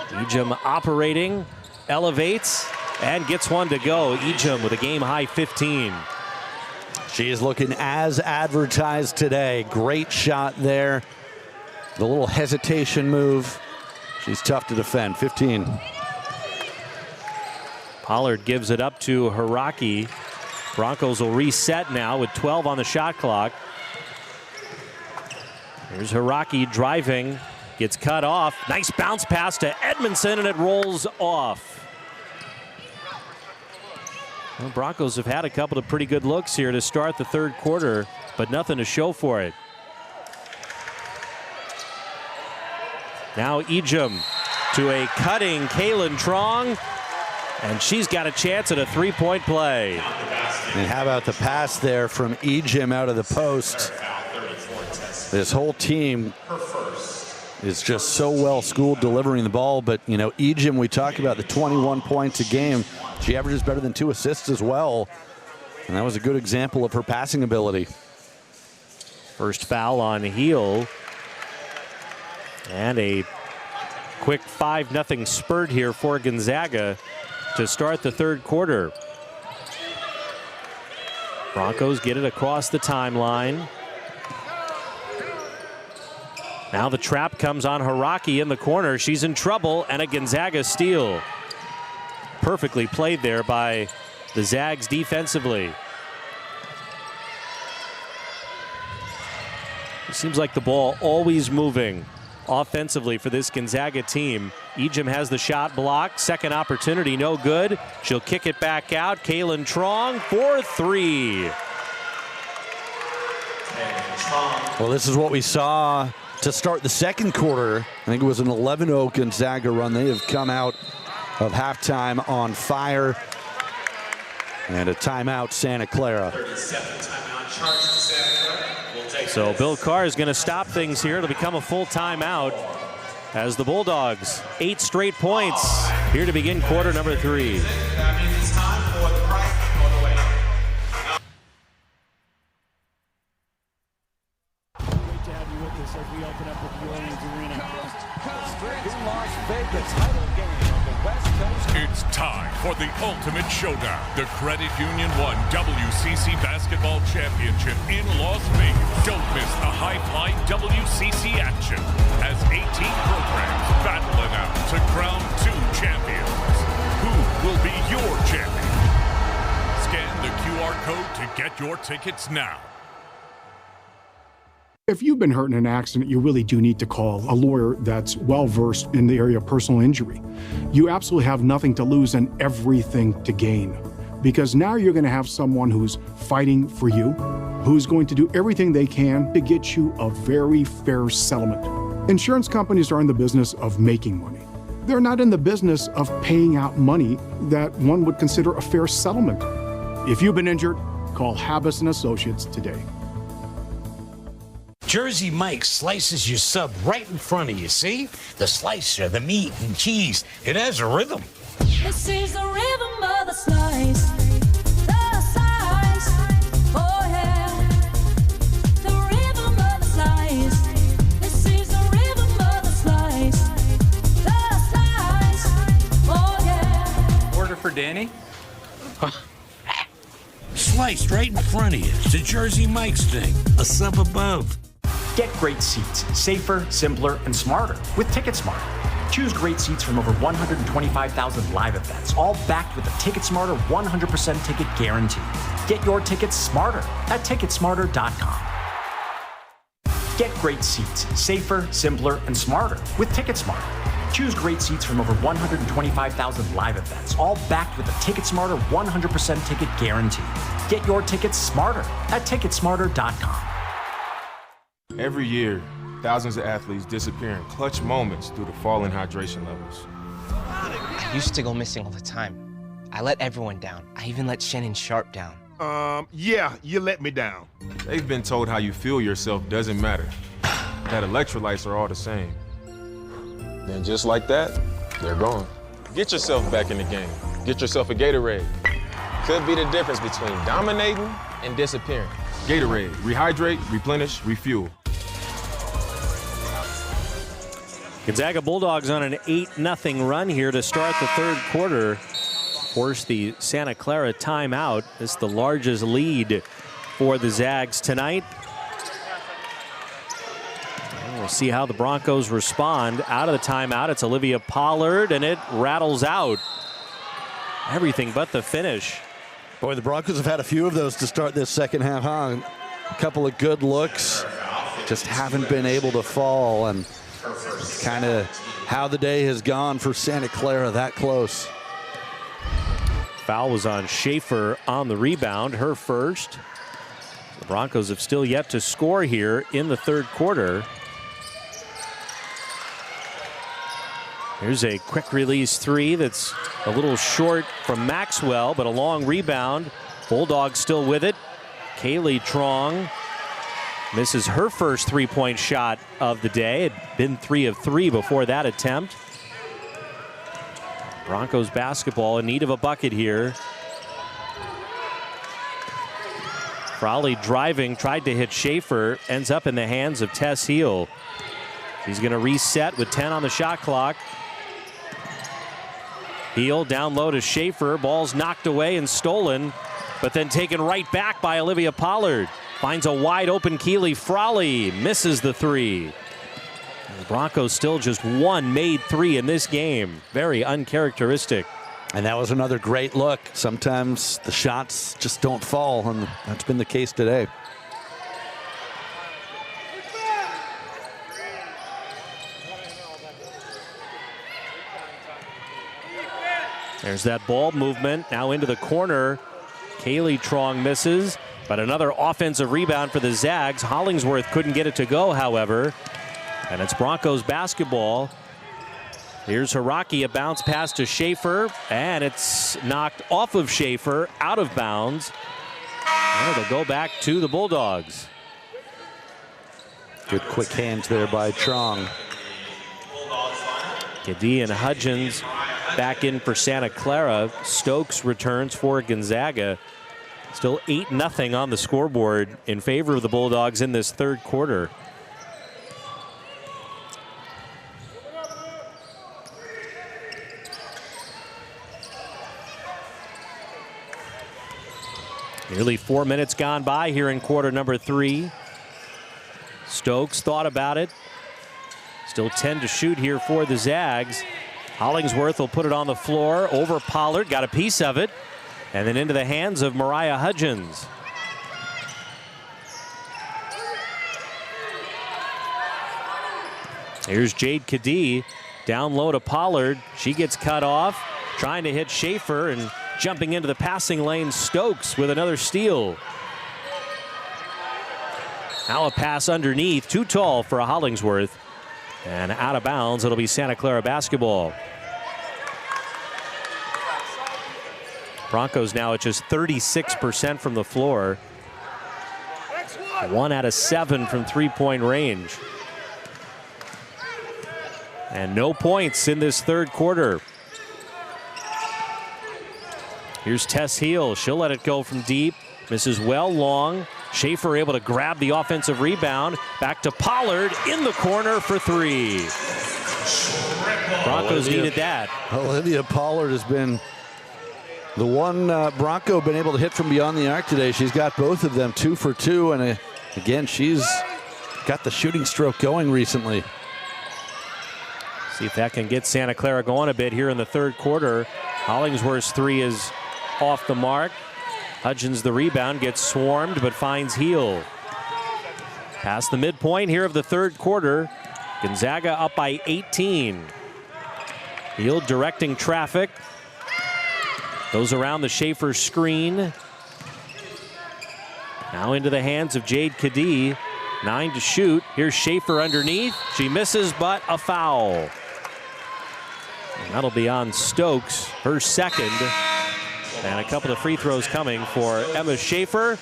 A: Ejim operating, elevates, and gets one to go. Ejim with a game-high 15.
B: She is looking as advertised today. Great shot there. The little hesitation move. She's tough to defend. 15.
A: Pollard gives it up to Hiraki. Broncos will reset now with 12 on the shot clock. Here's Hiraki driving. Gets cut off. Nice bounce pass to Edmondson, and it rolls off. Well, Broncos have had a couple of pretty good looks here to start the third quarter, but nothing to show for it. Now Ejim to a cutting KAYLYNNE TRUONG, and she's got a chance at a 3-point play.
B: And how about the pass there from Ejim out of the post? This whole team is just so well schooled delivering the ball, but you know, Ejim, we talk about the 21 points a game. She averages better than 2 assists as well, and that was a good example of her passing ability.
A: First foul on Heel, and a quick 5-0 spurt here for Gonzaga to start the third quarter. Broncos get it across the timeline. Now the trap comes on Hiraki in the corner. She's in trouble, and a Gonzaga steal. Perfectly played there by the Zags defensively. It seems like the ball always moving offensively for this Gonzaga team. Ejim has the shot blocked. Second opportunity, no good. She'll kick it back out. KAYLYNNE TRUONG for 3.
C: TRUONG.
B: Well, this is what we saw to start the second quarter. I think it was an 11-0 Gonzaga run. They have come out of halftime on fire. And a timeout, Santa Clara.
C: 37 timeout charge to Santa Clara. We'll take
A: So
C: this.
A: Bill Carr is going to stop things here. It'll become a full timeout as the Bulldogs 8 straight points here to begin quarter number 3.
C: That means it's time for the price all the way.
D: Great to have you with us as we open up with New Orleans Arena.
E: In Las Vegas, title game of the West Coast.
F: It's time for the ultimate showdown. The Credit Union 1 WCC Basketball Championship in Las Vegas. Don't miss the high-flying WCC action as 18 programs battle it out to crown 2 champions. Who will be your champion? Scan the QR code to get your tickets now.
G: If you've been hurt in an accident, you really do need to call a lawyer that's well-versed in the area of personal injury. You absolutely have nothing to lose and everything to gain. Because now you're going to have someone who's fighting for you, who's going to do everything they can to get you a very fair settlement. Insurance companies are in the business of making money. They're not in the business of paying out money that one would consider a fair settlement. If you've been injured, call Habas & Associates today.
H: Jersey Mike slices your sub right in front of you, see? The slicer, the meat and cheese, it has a rhythm.
I: This is the rhythm of the slice. The slice. Oh yeah. The rhythm of the slice. This is the rhythm of the slice. The slice. Oh yeah.
J: Order for Danny?
H: Sliced right in front of you. It's a Jersey Mike's thing. A sub above.
J: Get great seats, safer, simpler, and smarter with TicketSmarter. Choose great seats from over 125,000 live events, all backed with a TicketSmarter 100% ticket guarantee. Get your tickets smarter at ticketsmarter.com. Get great seats, safer, simpler, and smarter with TicketSmarter. Choose great seats from over 125,000 live events, all backed with a TicketSmarter 100% ticket guarantee. Get your tickets smarter at ticketsmarter.com.
K: Every year, thousands of athletes disappear in clutch moments due to falling hydration levels.
L: I used to go missing all the time. I let everyone down. I even let Shannon Sharp down.
M: Yeah, you let me down.
K: They've been told how you feel yourself doesn't matter, that electrolytes are all the same. Then just like that, they're gone. Get yourself back in the game. Get yourself a Gatorade. Could be the difference between dominating and disappearing. Gatorade, rehydrate, replenish, refuel.
A: Gonzaga Bulldogs on an 8-0 run here to start the third quarter. Force the Santa Clara timeout. This is the largest lead for the Zags tonight. And we'll see how the Broncos respond. Out of the timeout, it's Olivia Pollard, and it rattles out. Everything but the finish.
B: Boy, the Broncos have had a few of those to start this second half, huh? A couple of good looks, just haven't been able to fall, and kind of how the day has gone for Santa Clara, that close.
A: Foul was on Schaefer on the rebound, her first. The Broncos have still yet to score here in the third quarter. Here's a quick release three that's a little short from Maxwell, but a long rebound. Bulldogs still with it. KAYLYNNE TRUONG misses her first three-point shot of the day. It had been 3 of 3 before that attempt. Broncos basketball in need of a bucket here. Frawley driving, tried to hit Schaefer, ends up in the hands of Tess Heel. She's going to reset with 10 on the shot clock. Heel down low to Schaefer. Ball's knocked away and stolen, but then taken right back by Olivia Pollard. Finds a wide open Keely Frawley. Misses the three. The Broncos still just one made three in this game. Very uncharacteristic.
B: And that was another great look. Sometimes the shots just don't fall, and that's been the case today.
A: There's that ball movement now into the corner. KAYLYNNE TRUONG misses. But another offensive rebound for the Zags. Hollingsworth couldn't get it to go, however. And it's Broncos basketball. Here's Haraki, a bounce pass to Schaefer, and it's knocked off of Schaefer, out of bounds. And it'll go back to the Bulldogs.
B: Good quick hands there by Truong.
A: Kadee and Hudgens back in for Santa Clara. Stokes returns for Gonzaga. Still 8-0 on the scoreboard in favor of the Bulldogs in this third quarter. Nearly 4 minutes gone by here in quarter number 3. Stokes thought about it. Still 10 to shoot here for the Zags. Hollingsworth will put it on the floor over Pollard, got a piece of it, and then into the hands of Mariah Hudgens. Here's Jade Kadee, down low to Pollard. She gets cut off, trying to hit Schaefer, and jumping into the passing lane, Stokes with another steal. Now a pass underneath, too tall for a Hollingsworth. And out of bounds, it'll be Santa Clara basketball. Broncos now at just 36% from the floor. 1 out of 7 from three-point range. And no points in this third quarter. Here's Tess Heel. She'll let it go from deep. Misses well long. Schaefer able to grab the offensive rebound. Back to Pollard in the corner for 3. Broncos needed that.
B: Olivia Pollard has been the one Bronco been able to hit from beyond the arc today. She's got both of them 2 for 2. And again, she's got the shooting stroke going recently.
A: See if that can get Santa Clara going a bit here in the third quarter. Hollingsworth's 3 is off the mark. Hudgens the rebound, gets swarmed but finds Heel. Past the midpoint here of the third quarter. Gonzaga up by 18. Heel directing traffic. Goes around the Schaefer screen. Now into the hands of Jade Kadee. 9 to shoot. Here's Schaefer underneath. She misses, but a foul. And that'll be on Stokes, her second. And a couple of free throws coming for Emma Schaefer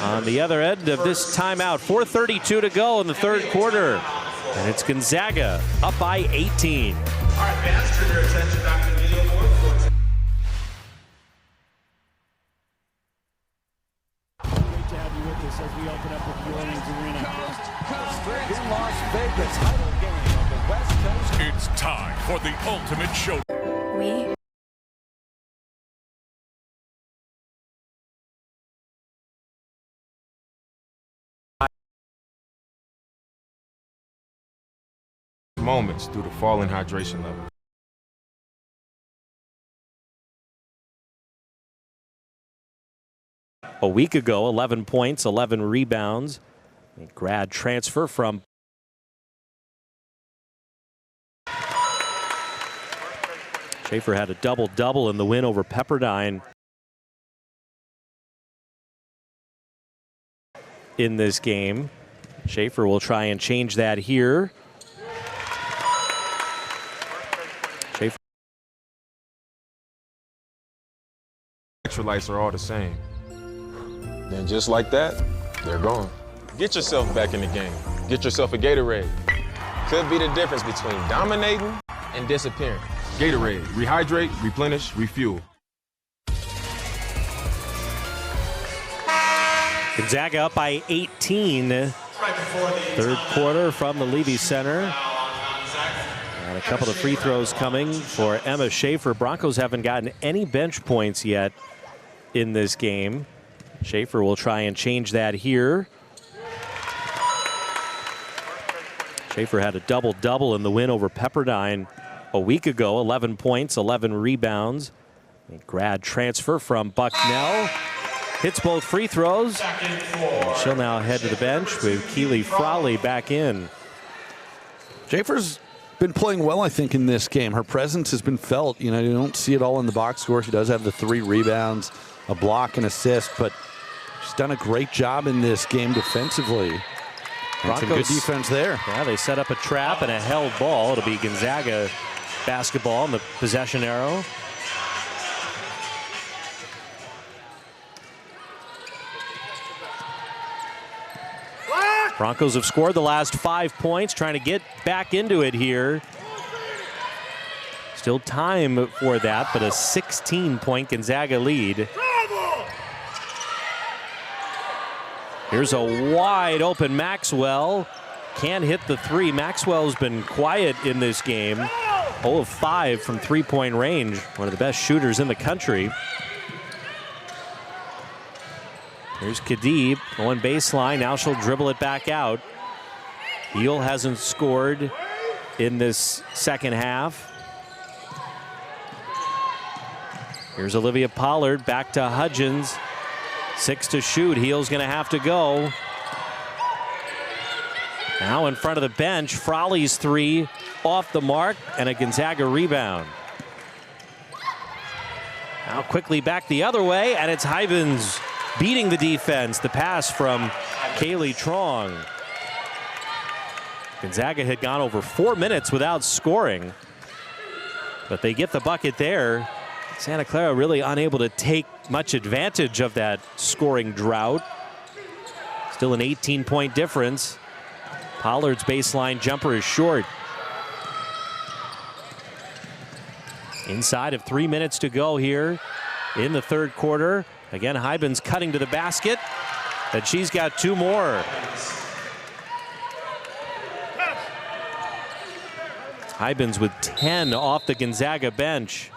A: on the other end of this timeout. 4:32 to go in the third quarter. And it's Gonzaga up by 18.
C: All right, fans, turn your attention back to the video board.
D: Great to have you with us as we open up with New Orleans Arena.
E: In Las Vegas, title game of the West Coast.
F: It's time for the ultimate show.
O: We
K: moments due to falling hydration levels.
A: A week ago, 11 points, 11 rebounds. A grad transfer from Schaefer had a double-double in the win over Pepperdine in this game. Schaefer will try and change that here. Schaefer.
K: Electrolytes are all the same. Then just like that, they're gone. Get yourself back in the game. Get yourself a Gatorade. Could be the difference between dominating and disappearing. Gatorade, rehydrate, replenish, refuel.
A: Gonzaga up by 18. Third quarter from the Levy Center. And a couple of free throws coming for Emma Schaefer. Broncos haven't gotten any bench points yet in this game. Schaefer will try and change that here. Schaefer had a double-double in the win over Pepperdine a week ago. 11 points, 11 rebounds. A grad transfer from Bucknell. Hits both free throws. And she'll now head to the bench with Keely Frawley back in.
B: Schaefer's been playing well, I think, in this game. Her presence has been felt. You know, you don't see it all in the box score. She does have the 3 rebounds, a block, and assist, but She's done a great job in this game defensively. And some good defense there.
A: Yeah, they set up a trap and a held ball. It'll be Gonzaga basketball in the possession arrow. Broncos have scored the last 5 points, trying to get back into it here. Still time for that, but a 16-point Gonzaga lead. Here's a wide open Maxwell. Can't hit the three. Maxwell's been quiet in this game. 0 of 5 from three-point range. One of the best shooters in the country. Here's Kadib going baseline. Now she'll dribble it back out. Heel hasn't scored in this second half. Here's Olivia Pollard back to Hudgens. 6 to shoot. Heel's going to have to go. Now in front of the bench, Frawley's three off the mark and a Gonzaga rebound. Now quickly back the other way, and it's Hivens beating the defense. The pass from KAYLYNNE TRUONG. Gonzaga had gone over 4 minutes without scoring, but they get the bucket there. Santa Clara really unable to take much advantage of that scoring drought. Still an 18-point difference. Pollard's baseline jumper is short. Inside of 3 minutes to go here in the third quarter. Again, Hybens cutting to the basket, and she's got 2 more. Hybens with 10 off the Gonzaga bench.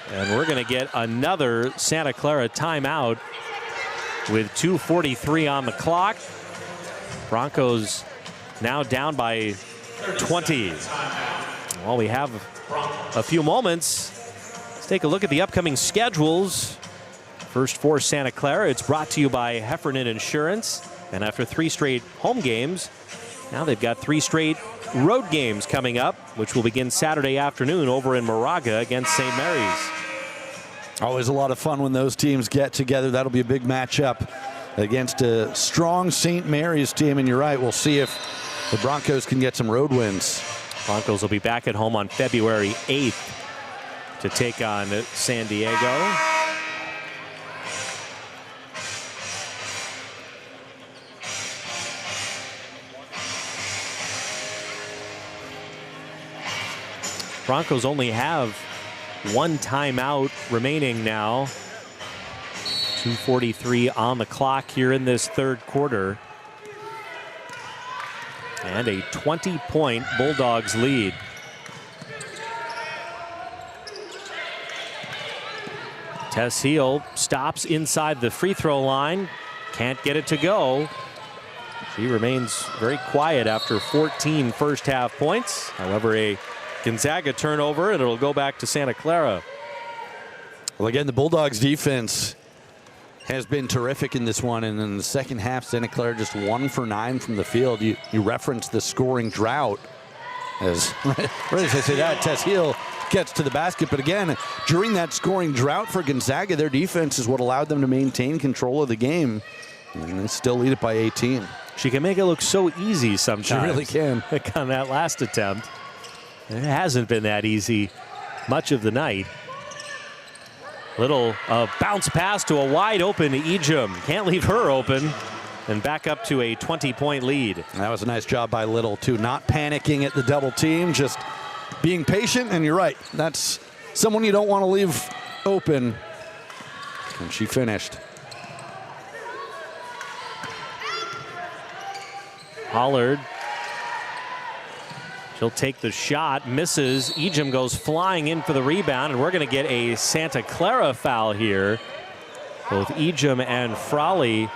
A: And we're going to get another Santa Clara timeout with 2:43 on the clock. Broncos now down by 20. While we have a few moments, let's take a look at the upcoming schedules. First for Santa Clara, it's brought to you by Heffernan Insurance. And after 3 straight home games, now they've got 3 straight road games coming up, which will begin Saturday afternoon over in Moraga against St. Mary's.
B: Always a lot of fun when those teams get together. That'll be a big matchup against a strong St. Mary's team. And you're right, we'll see if the Broncos can get some road wins.
A: Broncos will be back at home on February 8th to take on San Diego. Broncos only have 1 timeout remaining now. 2:43 on the clock here in this third quarter. And a 20-point Bulldogs lead. Tess Heel stops inside the free throw line. Can't get it to go. She remains very quiet after 14 first half points. However, a Gonzaga turnover, and it'll go back to Santa Clara.
B: Well, again, the Bulldogs defense has been terrific in this one, and in the second half, Santa Clara just 1 for 9 from the field. You referenced the scoring drought. As right as I say that, Tess Heel gets to the basket, but again, during that scoring drought for Gonzaga, their defense is what allowed them to maintain control of the game, and they still lead it by 18.
A: She can make it look so easy sometimes.
B: She really can.
A: On that last attempt. It hasn't been that easy much of the night. Little bounce pass to a wide open Ejim. Can't leave her open. And back up to a 20-point lead.
B: That was a nice job by Little, too. Not panicking at the double team, just being patient. And you're right, that's someone you don't want to leave open. And she finished.
A: Pollard. She'll take the shot, misses. Ejim goes flying in for the rebound, and we're going to get a Santa Clara foul here. Both Ejim and Frawley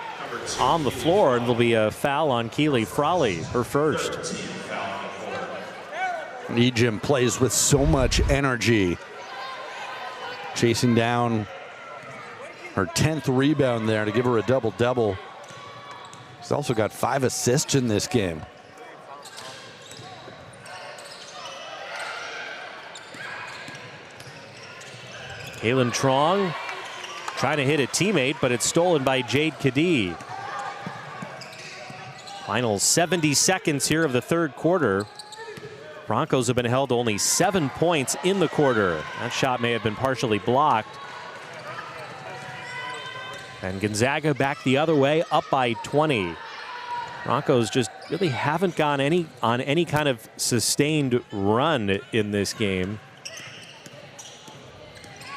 A: on the floor, and there'll be a foul on Keely Frawley, her first.
B: Ejim plays with so much energy, chasing down her 10th rebound there to give her a double-double. She's also got 5 assists in this game.
A: KAYLYNNE TRUONG Trying to hit a teammate, but it's stolen by Jade Kadee. Final 70 seconds here of the third quarter. Broncos have been held to only 7 points in the quarter. That shot may have been partially blocked. And Gonzaga back the other way, up by 20. Broncos just really haven't gone on any kind of sustained run in this game.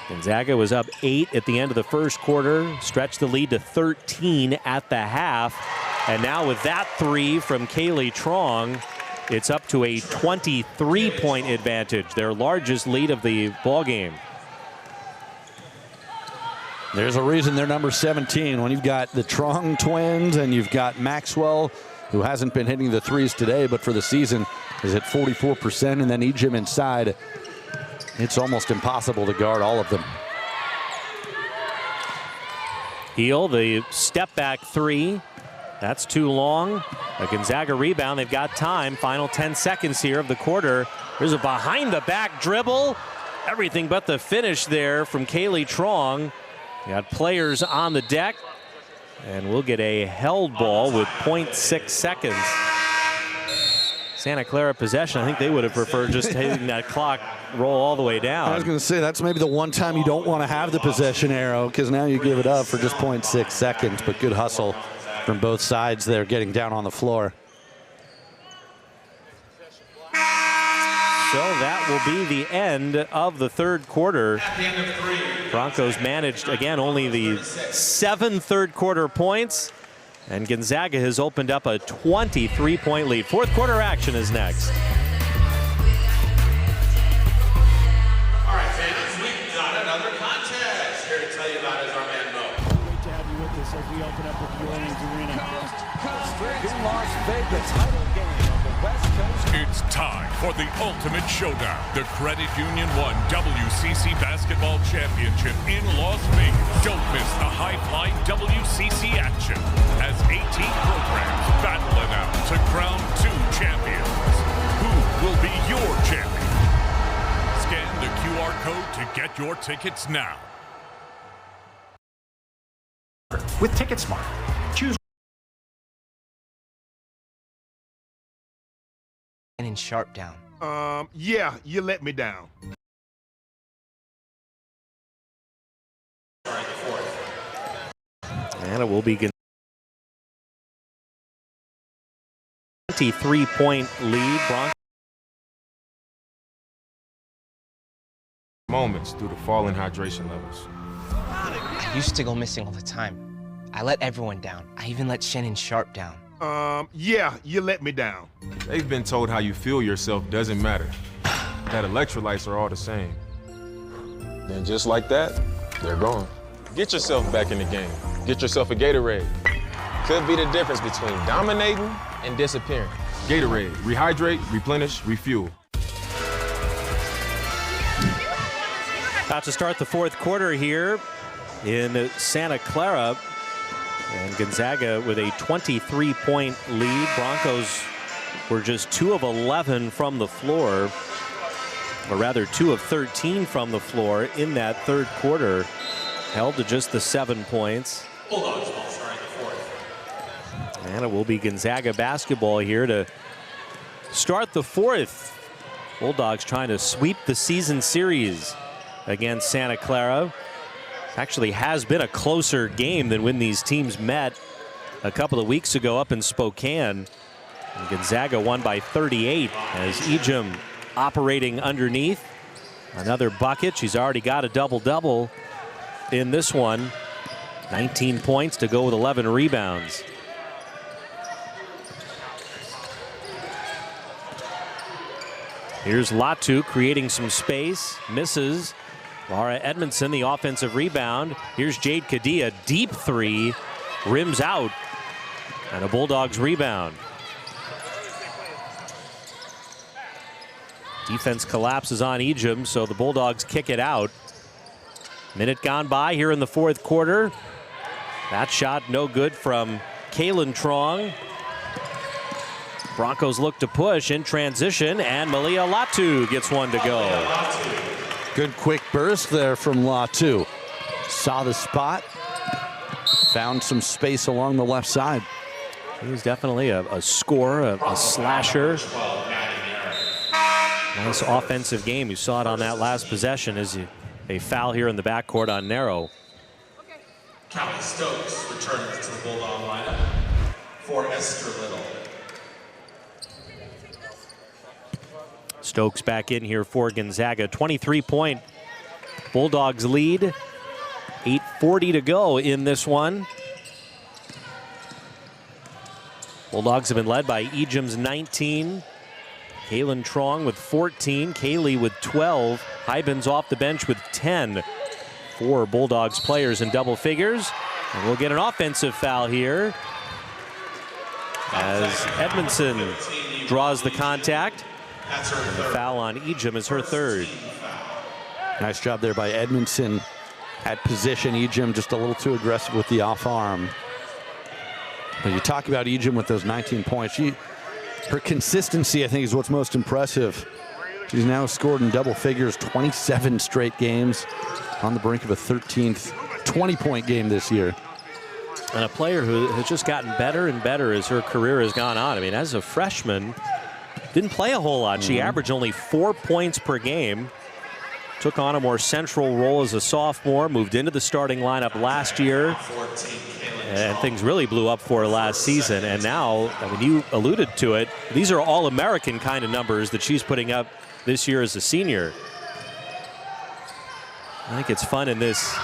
A: Gonzaga was up 8 at the end of the first quarter, stretched the lead to 13 at the half. And now with that three from KAYLYNNE, it's up to a 23-point advantage, their largest lead of the ballgame.
B: There's a reason they're number 17 when you've got the TRUONG twins and you've got Maxwell, who hasn't been hitting the threes today, but for the season is at 44%, and then Ejim inside. It's almost impossible to guard all of them.
A: Heel, the step back three. That's too long. A Gonzaga rebound. They've got time. Final 10 seconds here of the quarter. There's a behind the back dribble. Everything but the finish there from KAYLYNNE. Got players on the deck. And we'll get a held ball with 0.6 seconds. Santa Clara possession. I think they would have preferred just hitting that clock roll all the way down.
B: I was going to say, that's maybe the one time you don't want to have the possession arrow, because now you give it up for just 0.6 seconds. But good hustle from both sides there, getting down on the floor.
A: So that will be the end of the third quarter. Broncos managed, again, only the 7 third quarter points. And Gonzaga has opened up a 23-point lead. Fourth quarter action is next.
C: All right, fans, we've got another contest. Here to tell you about is our man Mo.
D: Great to have you with us as we open up with the Orleans Arena.
E: In Las Vegas, title game of the West Coast.
F: It's time for the ultimate showdown. The Credit Union 1 WCC Basketball Championship in Las Vegas. Don't miss the high-flying WCC action as 18 programs battle it out to crown 2 champions. Who will be your champion? Scan the QR code to get your tickets now.
J: With TicketSmart, choose
L: And sharp down.
M: Yeah, you let me down.
A: And it will be 23-point lead. Broncos.
K: Moments due to falling hydration levels.
L: I used to go missing all the time. I let everyone down. I even let Shannon Sharp down.
M: Yeah, you let me down.
K: They've been told how you feel yourself doesn't matter. That electrolytes are all the same. Then just like that, they're gone. Get yourself back in the game. Get yourself a Gatorade. Could be the difference between dominating and disappearing. Gatorade, rehydrate, replenish, refuel.
A: About to start the fourth quarter here in Santa Clara. And Gonzaga with a 23-point lead. Broncos were just 2 of 11 from the floor, or rather 2 of 13 from the floor in that third quarter. Held to just the 7 points.
C: Bulldogs ball starting the fourth.
A: And it will be Gonzaga basketball here to start the fourth. Bulldogs trying to sweep the season series against Santa Clara. Actually has been a closer game than when these teams met a couple of weeks ago up in Spokane. And Gonzaga won by 38 as Ejim operating underneath. Another bucket. She's already got a double-double in this one. 19 points to go with 11 rebounds. Here's Latu creating some space. Misses. Laura Edmondson, the offensive rebound. Here's Jade Kadee, a deep three. Rims out. And a Bulldogs rebound. Defense collapses on Ejim, so the Bulldogs kick it out. Minute gone by here in the fourth quarter. That shot no good from KAYLYNNE. Broncos look to push in transition, and Malia Latu gets one to go.
B: Good quick burst there from Latu. saw the spot, found some space along the left side.
A: He's definitely a scorer, a slasher. Nice offensive game. You saw it on that last possession as a foul here in the backcourt on Narrow.
C: Callie Stokes returns to the Bulldog lineup for Esther Little.
A: Stokes back in here for Gonzaga. 23-point Bulldogs lead. 8:40 to go in this one. Bulldogs have been led by Ejim's 19. KAYLYNNE Truong with 14. Kaylee with 12. Hybens off the bench with 10. 4 Bulldogs players in double figures. And we'll get an offensive foul here as Edmondson draws the contact. And the foul on Ejim is her third.
B: Nice job there by Edmondson at position. Ejim just a little too aggressive with the off arm. But you talk about Ejim with those 19 points. Her consistency, I think, is what's most impressive. She's now scored in double figures 27 straight games, on the brink of a 13th 20-point game this year.
A: And a player who has just gotten better and better as her career has gone on. I mean, as a freshman, didn't play a whole lot. She averaged only 4 points per game. Took on a more central role as a sophomore, moved into the starting lineup last year. And things really blew up for her last season. And now, I mean, you alluded to it, these are all-American kind of numbers that she's putting up this year as a senior. I think it's fun in this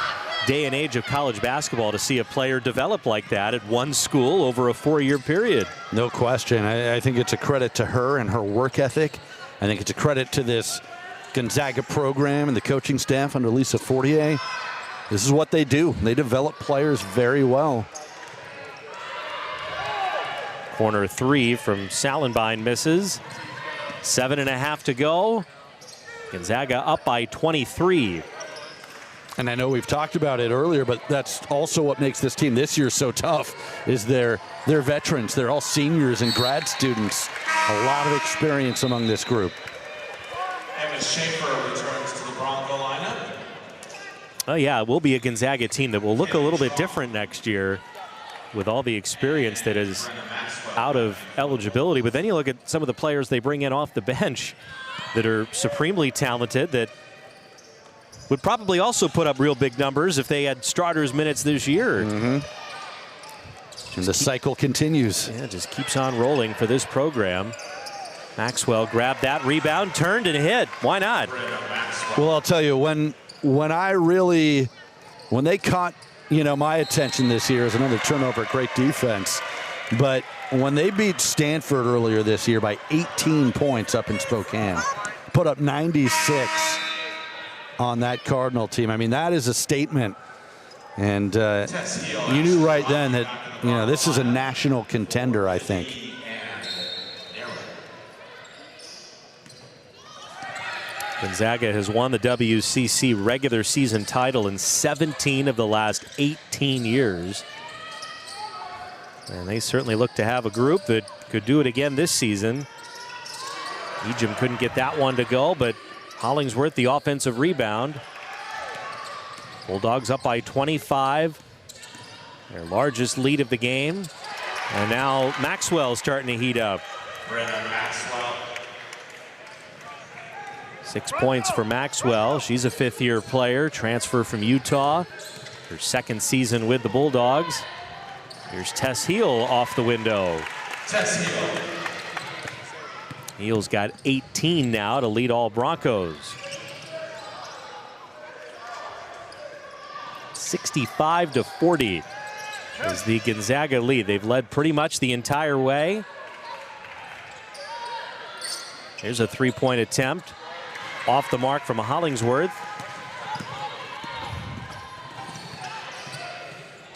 A: day and age of college basketball to see a player develop like that at one school over a 4-year period.
B: No question. I think it's a credit to her and her work ethic. I think it's a credit to this Gonzaga program and the coaching staff under Lisa Fortier. This is what they do. They develop players very well.
A: Corner 3 from Salenbein misses. 7.5 to go. Gonzaga up by 23.
B: And I know we've talked about it earlier, but that's also what makes this team this year so tough, is they're veterans. They're all seniors and grad students. A lot of experience among this group.
C: Emma Schaefer returns to the Bronco lineup.
A: Oh yeah, it will be a Gonzaga team that will look a little bit different next year with all the experience that is out of eligibility. But then you look at some of the players they bring in off the bench that are supremely talented, that would probably also put up real big numbers if they had starters minutes this year.
B: And the cycle continues.
A: Yeah, it just keeps on rolling for this program. Maxwell grabbed that rebound, turned and hit. Why not?
B: Well, I'll tell you, when they caught, my attention this year is another turnover, great defense. But when they beat Stanford earlier this year by 18 points up in Spokane, put up 96 on that Cardinal team. I mean, that is a statement. And you knew right then that, this is a national contender, I think.
A: Gonzaga has won the WCC regular season title in 17 of the last 18 years. And they certainly look to have a group that could do it again this season. Ejim couldn't get that one to go, but Hollingsworth, the offensive rebound. Bulldogs up by 25. Their largest lead of the game. And now Maxwell starting to heat up.
C: Maxwell.
A: 6 points for Maxwell. She's a fifth-year player, transfer from Utah. Her second season with the Bulldogs. Here's Tess Heel off the window.
C: Tess Heel.
A: Heel's got 18 now to lead all Broncos. 65-40 is the Gonzaga lead. They've led pretty much the entire way. Here's a three-point attempt. Off the mark from Hollingsworth.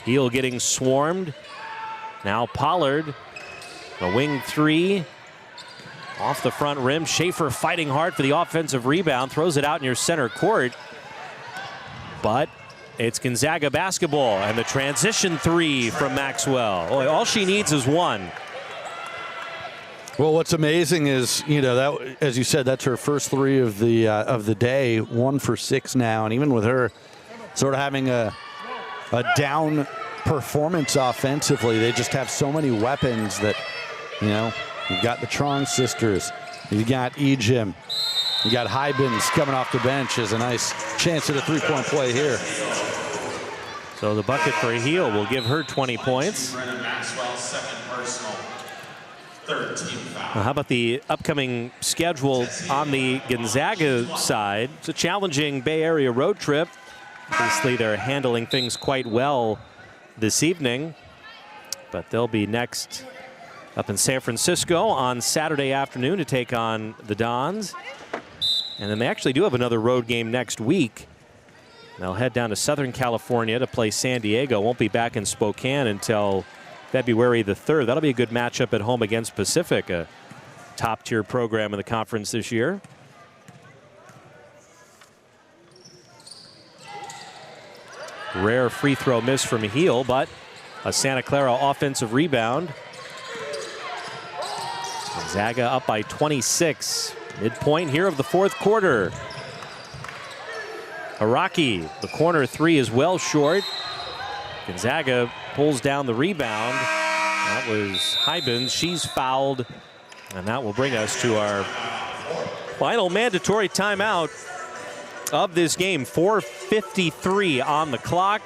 A: Heel getting swarmed. Now Pollard, a wing three. Off the front rim. Schaefer fighting hard for the offensive rebound. Throws it out in your center court. But it's Gonzaga basketball. And the transition three from Maxwell. Oh, all she needs is one.
B: Well, what's amazing is, that, as you said, that's her first three of the day. 1 for 6 now. And even with her sort of having a a down performance offensively. They just have so many weapons that, you know, you've got the TRUONG sisters, you've got Ejim, you got Hybens coming off the bench as a nice chance at a three-point play here.
A: So the bucket for Heel will give her 20 points. Well, how about the upcoming schedule on the Gonzaga side? It's a challenging Bay Area road trip. Obviously, they're handling things quite well this evening, but they'll be next up in San Francisco on Saturday afternoon to take on the Dons. And then they actually do have another road game next week. They'll head down to Southern California to play San Diego. Won't be back in Spokane until February the 3rd. That'll be a good matchup at home against Pacific, a top-tier program in the conference this year. Rare free throw miss from Heel, but a Santa Clara offensive rebound. Gonzaga up by 26. Midpoint here of the fourth quarter. Araki, the corner three is well short. Gonzaga pulls down the rebound. That was Hybens. She's fouled. And that will bring us to our final mandatory timeout of this game. 4:53 on the clock.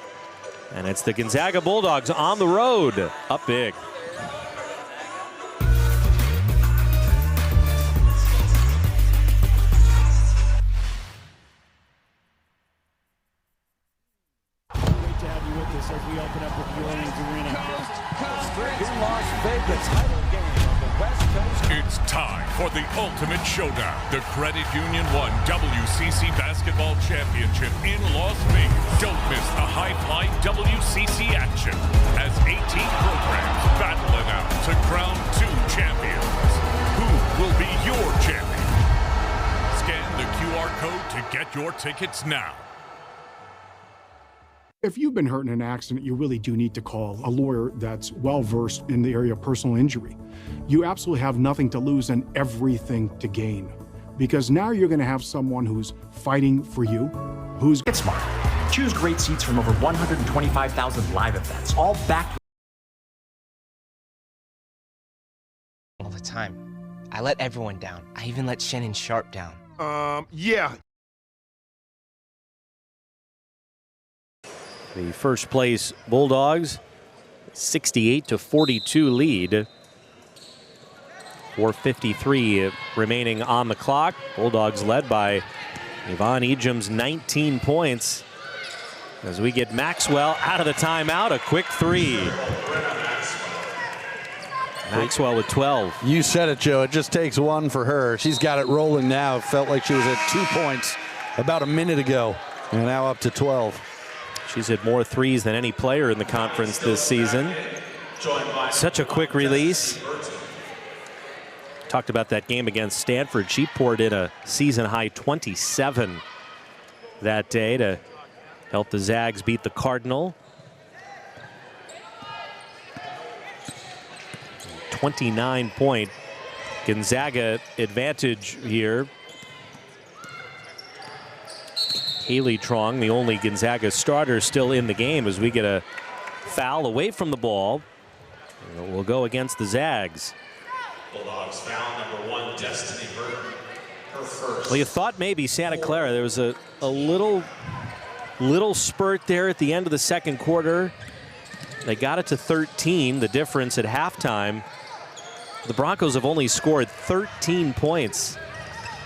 A: And it's the Gonzaga Bulldogs on the road. Up big.
D: As we open up with New Orleans Arena.
E: In Las Vegas, title game on the West Coast.
F: It's time for the ultimate showdown. The Credit Union 1 WCC Basketball Championship in Las Vegas. Don't miss the high-flying WCC action as 18 programs battle it out to crown 2 champions. Who will be your champion? Scan the QR code to get your tickets now.
G: If you've been hurt in an accident, you really do need to call a lawyer that's well-versed in the area of personal injury. You absolutely have nothing to lose and everything to gain. Because now you're going to have someone who's fighting for you, who's...
J: Get smart. Choose great seats from over 125,000 live events, all backed
L: all the time. I let everyone down. I even let Shannon Sharp down.
M: Yeah.
A: The first place Bulldogs, 68-42 lead. 4:53 remaining on the clock. Bulldogs led by Yvonne Ejim's 19 points. As we get Maxwell out of the timeout, a quick three. Maxwell with 12.
B: You said it, Joe. It just takes one for her. She's got it rolling now. It felt like she was at 2 points about a minute ago, and now up to 12.
A: She's hit more threes than any player in the conference this season. Such a quick release. Talked about that game against Stanford. She poured in a season-high 27 that day to help the Zags beat the Cardinal. 29-point Gonzaga advantage here. Haley Truong, the only Gonzaga starter still in the game, as we get a foul away from the ball. We'll go against the Zags.
C: Bulldogs foul number 1, Destiny Burton. Her first.
A: Well, you thought maybe Santa Clara, there was a little spurt there at the end of the second quarter. They got it to 13, the difference at halftime. The Broncos have only scored 13 points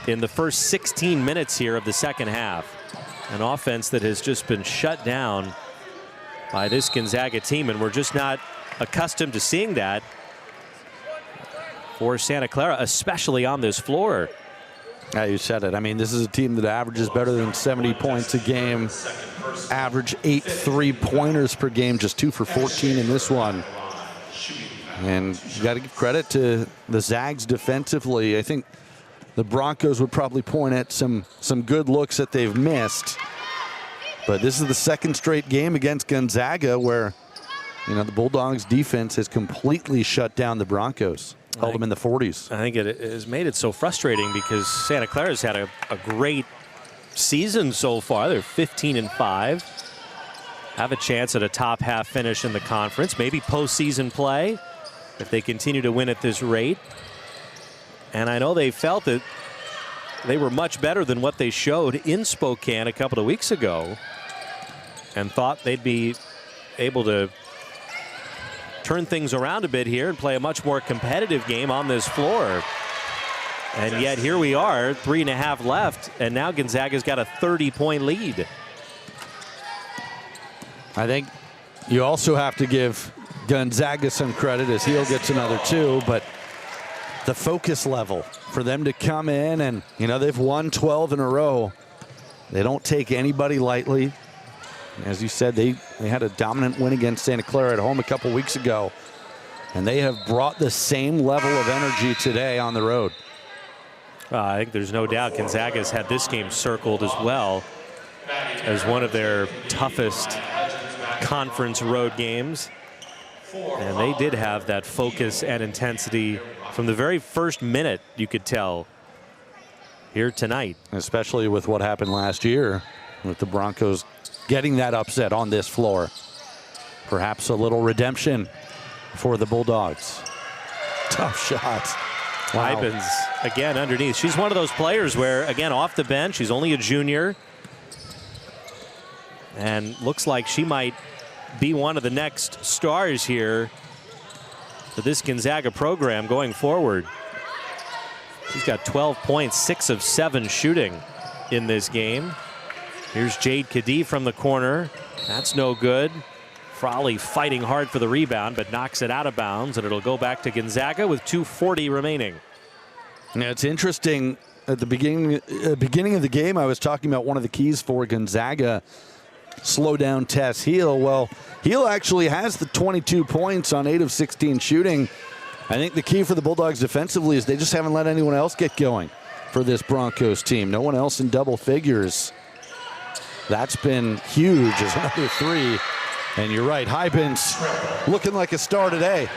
A: in the first 16 minutes here of the second half. An offense that has just been shut down by this Gonzaga team, and we're just not accustomed to seeing that for Santa Clara, especially on this floor.
B: Yeah, you said it. I mean, this is a team that averages better than 70 points a game, average 8 3-pointers per game, just 2 for 14 in this one. And you got to give credit to the Zags defensively. I think the Broncos would probably point at some good looks that they've missed. But this is the second straight game against Gonzaga where, you know, the Bulldogs defense has completely shut down the Broncos, held them in the 40s.
A: I think it has made it so frustrating because Santa Clara's had a great season so far. They're 15-5. have a chance at a top half finish in the conference, maybe postseason play if they continue to win at this rate. And I know they felt that they were much better than what they showed in Spokane a couple of weeks ago and thought they'd be able to turn things around a bit here and play a much more competitive game on this floor. And yet here we are, 3.5 left, and now Gonzaga's got a 30-point lead.
B: I think you also have to give Gonzaga some credit as Heel gets another 2, but the focus level for them to come in and, you know, they've won 12 in a row. They don't take anybody lightly. As you said, they had a dominant win against Santa Clara at home a couple weeks ago, and they have brought the same level of energy today on the road.
A: I think there's no doubt Gonzaga's had this game circled as well as one of their toughest conference road games. And they did have that focus and intensity from the very first minute, you could tell, here tonight.
B: Especially with what happened last year with the Broncos getting that upset on this floor. Perhaps a little redemption for the Bulldogs. Tough shots. Wow.
A: Hybens, again, underneath. She's one of those players where, again, off the bench, she's only a junior. And looks like she might be one of the next stars here for this Gonzaga program going forward. She's got 12 points, 6 of 7 shooting in this game. Here's Jade Kadee from the corner. That's no good. Frawley fighting hard for the rebound, but knocks it out of bounds, and it'll go back to Gonzaga with 2:40 remaining.
B: Yeah, it's interesting. At the beginning of the game, I was talking about one of the keys for Gonzaga. Slow down Tess Heel. Well, Heel actually has the 22 points on 8 of 16 shooting. I think the key for the Bulldogs defensively is they just haven't let anyone else get going for this Broncos team. No one else in double figures. That's been huge as another 3. And you're right, Hybens looking like a star today.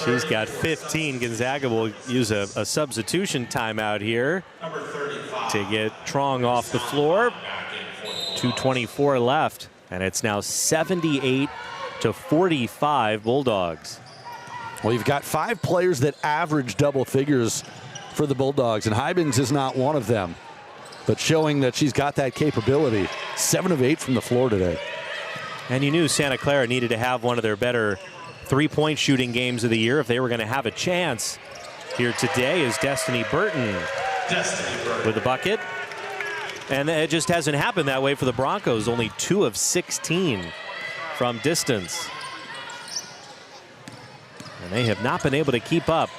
A: She's got 15. Gonzaga will use a substitution timeout here to get Truong off the floor. 2:24 left, and it's now 78-45 Bulldogs.
B: Well, you've got 5 players that average double figures for the Bulldogs, and Hybens is not one of them, but showing that she's got that capability. 7 of 8 from the floor today.
A: And you knew Santa Clara needed to have one of their better three-point shooting games of the year if they were going to have a chance. Here today is Destiny Burton with a bucket. And it just hasn't happened that way for the Broncos. Only 2 of 16 from distance. And they have not been able to keep up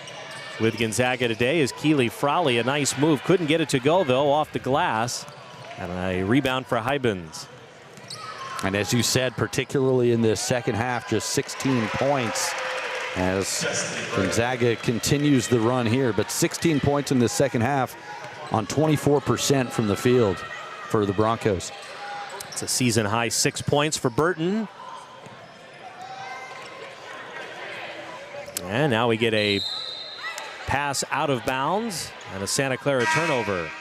A: with Gonzaga today as Keely Frawley, a nice move. Couldn't get it to go, though, off the glass. And a rebound for Hybens.
B: And as you said, particularly in this second half, just 16 points as Gonzaga continues the run here. But 16 points in the second half on 24% from the field for the Broncos.
A: It's a season high 6 points for Burton. And now we get a pass out of bounds and a Santa Clara turnover.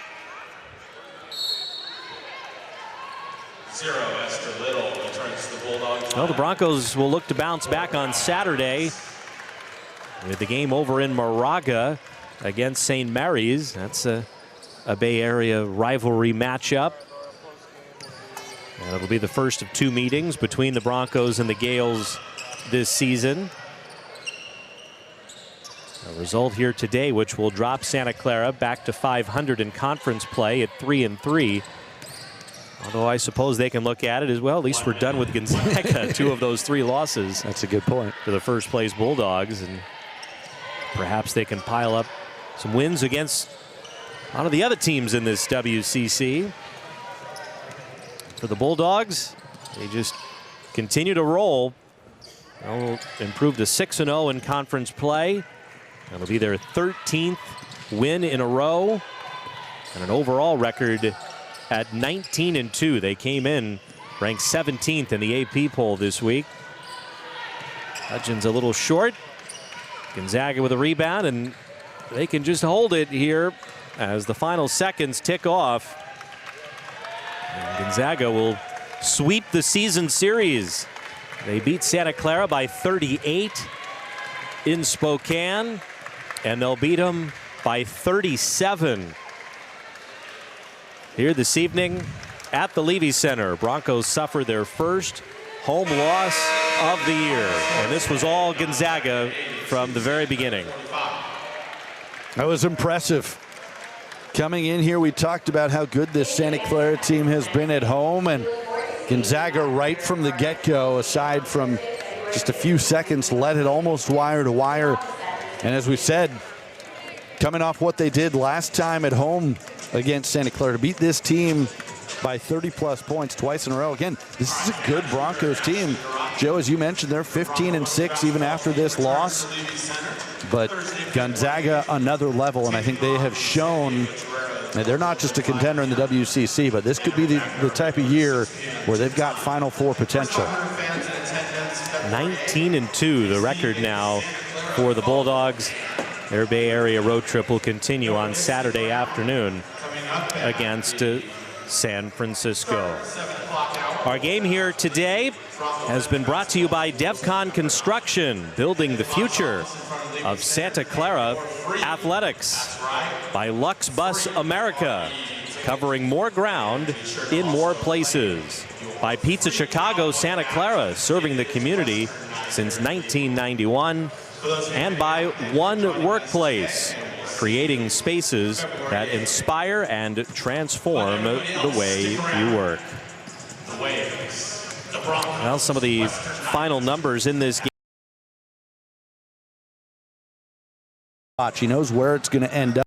A: Well, the Broncos will look to bounce back on Saturday with the game over in Moraga against St. Mary's. That's a Bay Area rivalry matchup. And it'll be the first of 2 meetings between the Broncos and the Gales this season. A result here today which will drop Santa Clara back to 500 in conference play at 3-3. Although I suppose they can look at it as well. At least we're done with Gonzaga. 2 of those 3 losses.
B: That's a good point.
A: For the first place Bulldogs. And perhaps they can pile up some wins against a lot of the other teams in this WCC. For the Bulldogs, they just continue to roll. They'll improve to 6-0 in conference play. That'll be their 13th win in a row. And an overall record at 19-2. They came in ranked 17th in the AP poll this week. Hudgens a little short. Gonzaga with a rebound, and they can just hold it here as the final seconds tick off. And Gonzaga will sweep the season series. They beat Santa Clara by 38 in Spokane, and they'll beat them by 37 here this evening at the Levy Center. Broncos suffer their first home loss of the year, and this was all Gonzaga from the very beginning.
B: That was impressive. Coming in here, we talked about how good this Santa Clara team has been at home, and Gonzaga right from the get-go, aside from just a few seconds, led it almost wire to wire. And as we said, coming off what they did last time at home against Santa Clara, to beat this team by 30-plus points twice in a row. Again, this is a good Broncos team. Joe, as you mentioned, they're 15-6 even after this loss. But Gonzaga, another level, and I think they have shown that they're not just a contender in the WCC, but this could be the type of year where they've got Final Four potential.
A: 19-2, the record now for the Bulldogs. Their Bay Area road trip will continue on Saturday afternoon against San Francisco. Our game here today has been brought to you by DevCon Construction, building the future of Santa Clara athletics. By Lux Bus America, covering more ground in more places. By Pizza Chicago Santa Clara, serving the community since 1991. And by One Workplace, creating spaces that inspire and transform the way you work. Well, some of the final numbers in this game.
B: He knows where it's going to end up.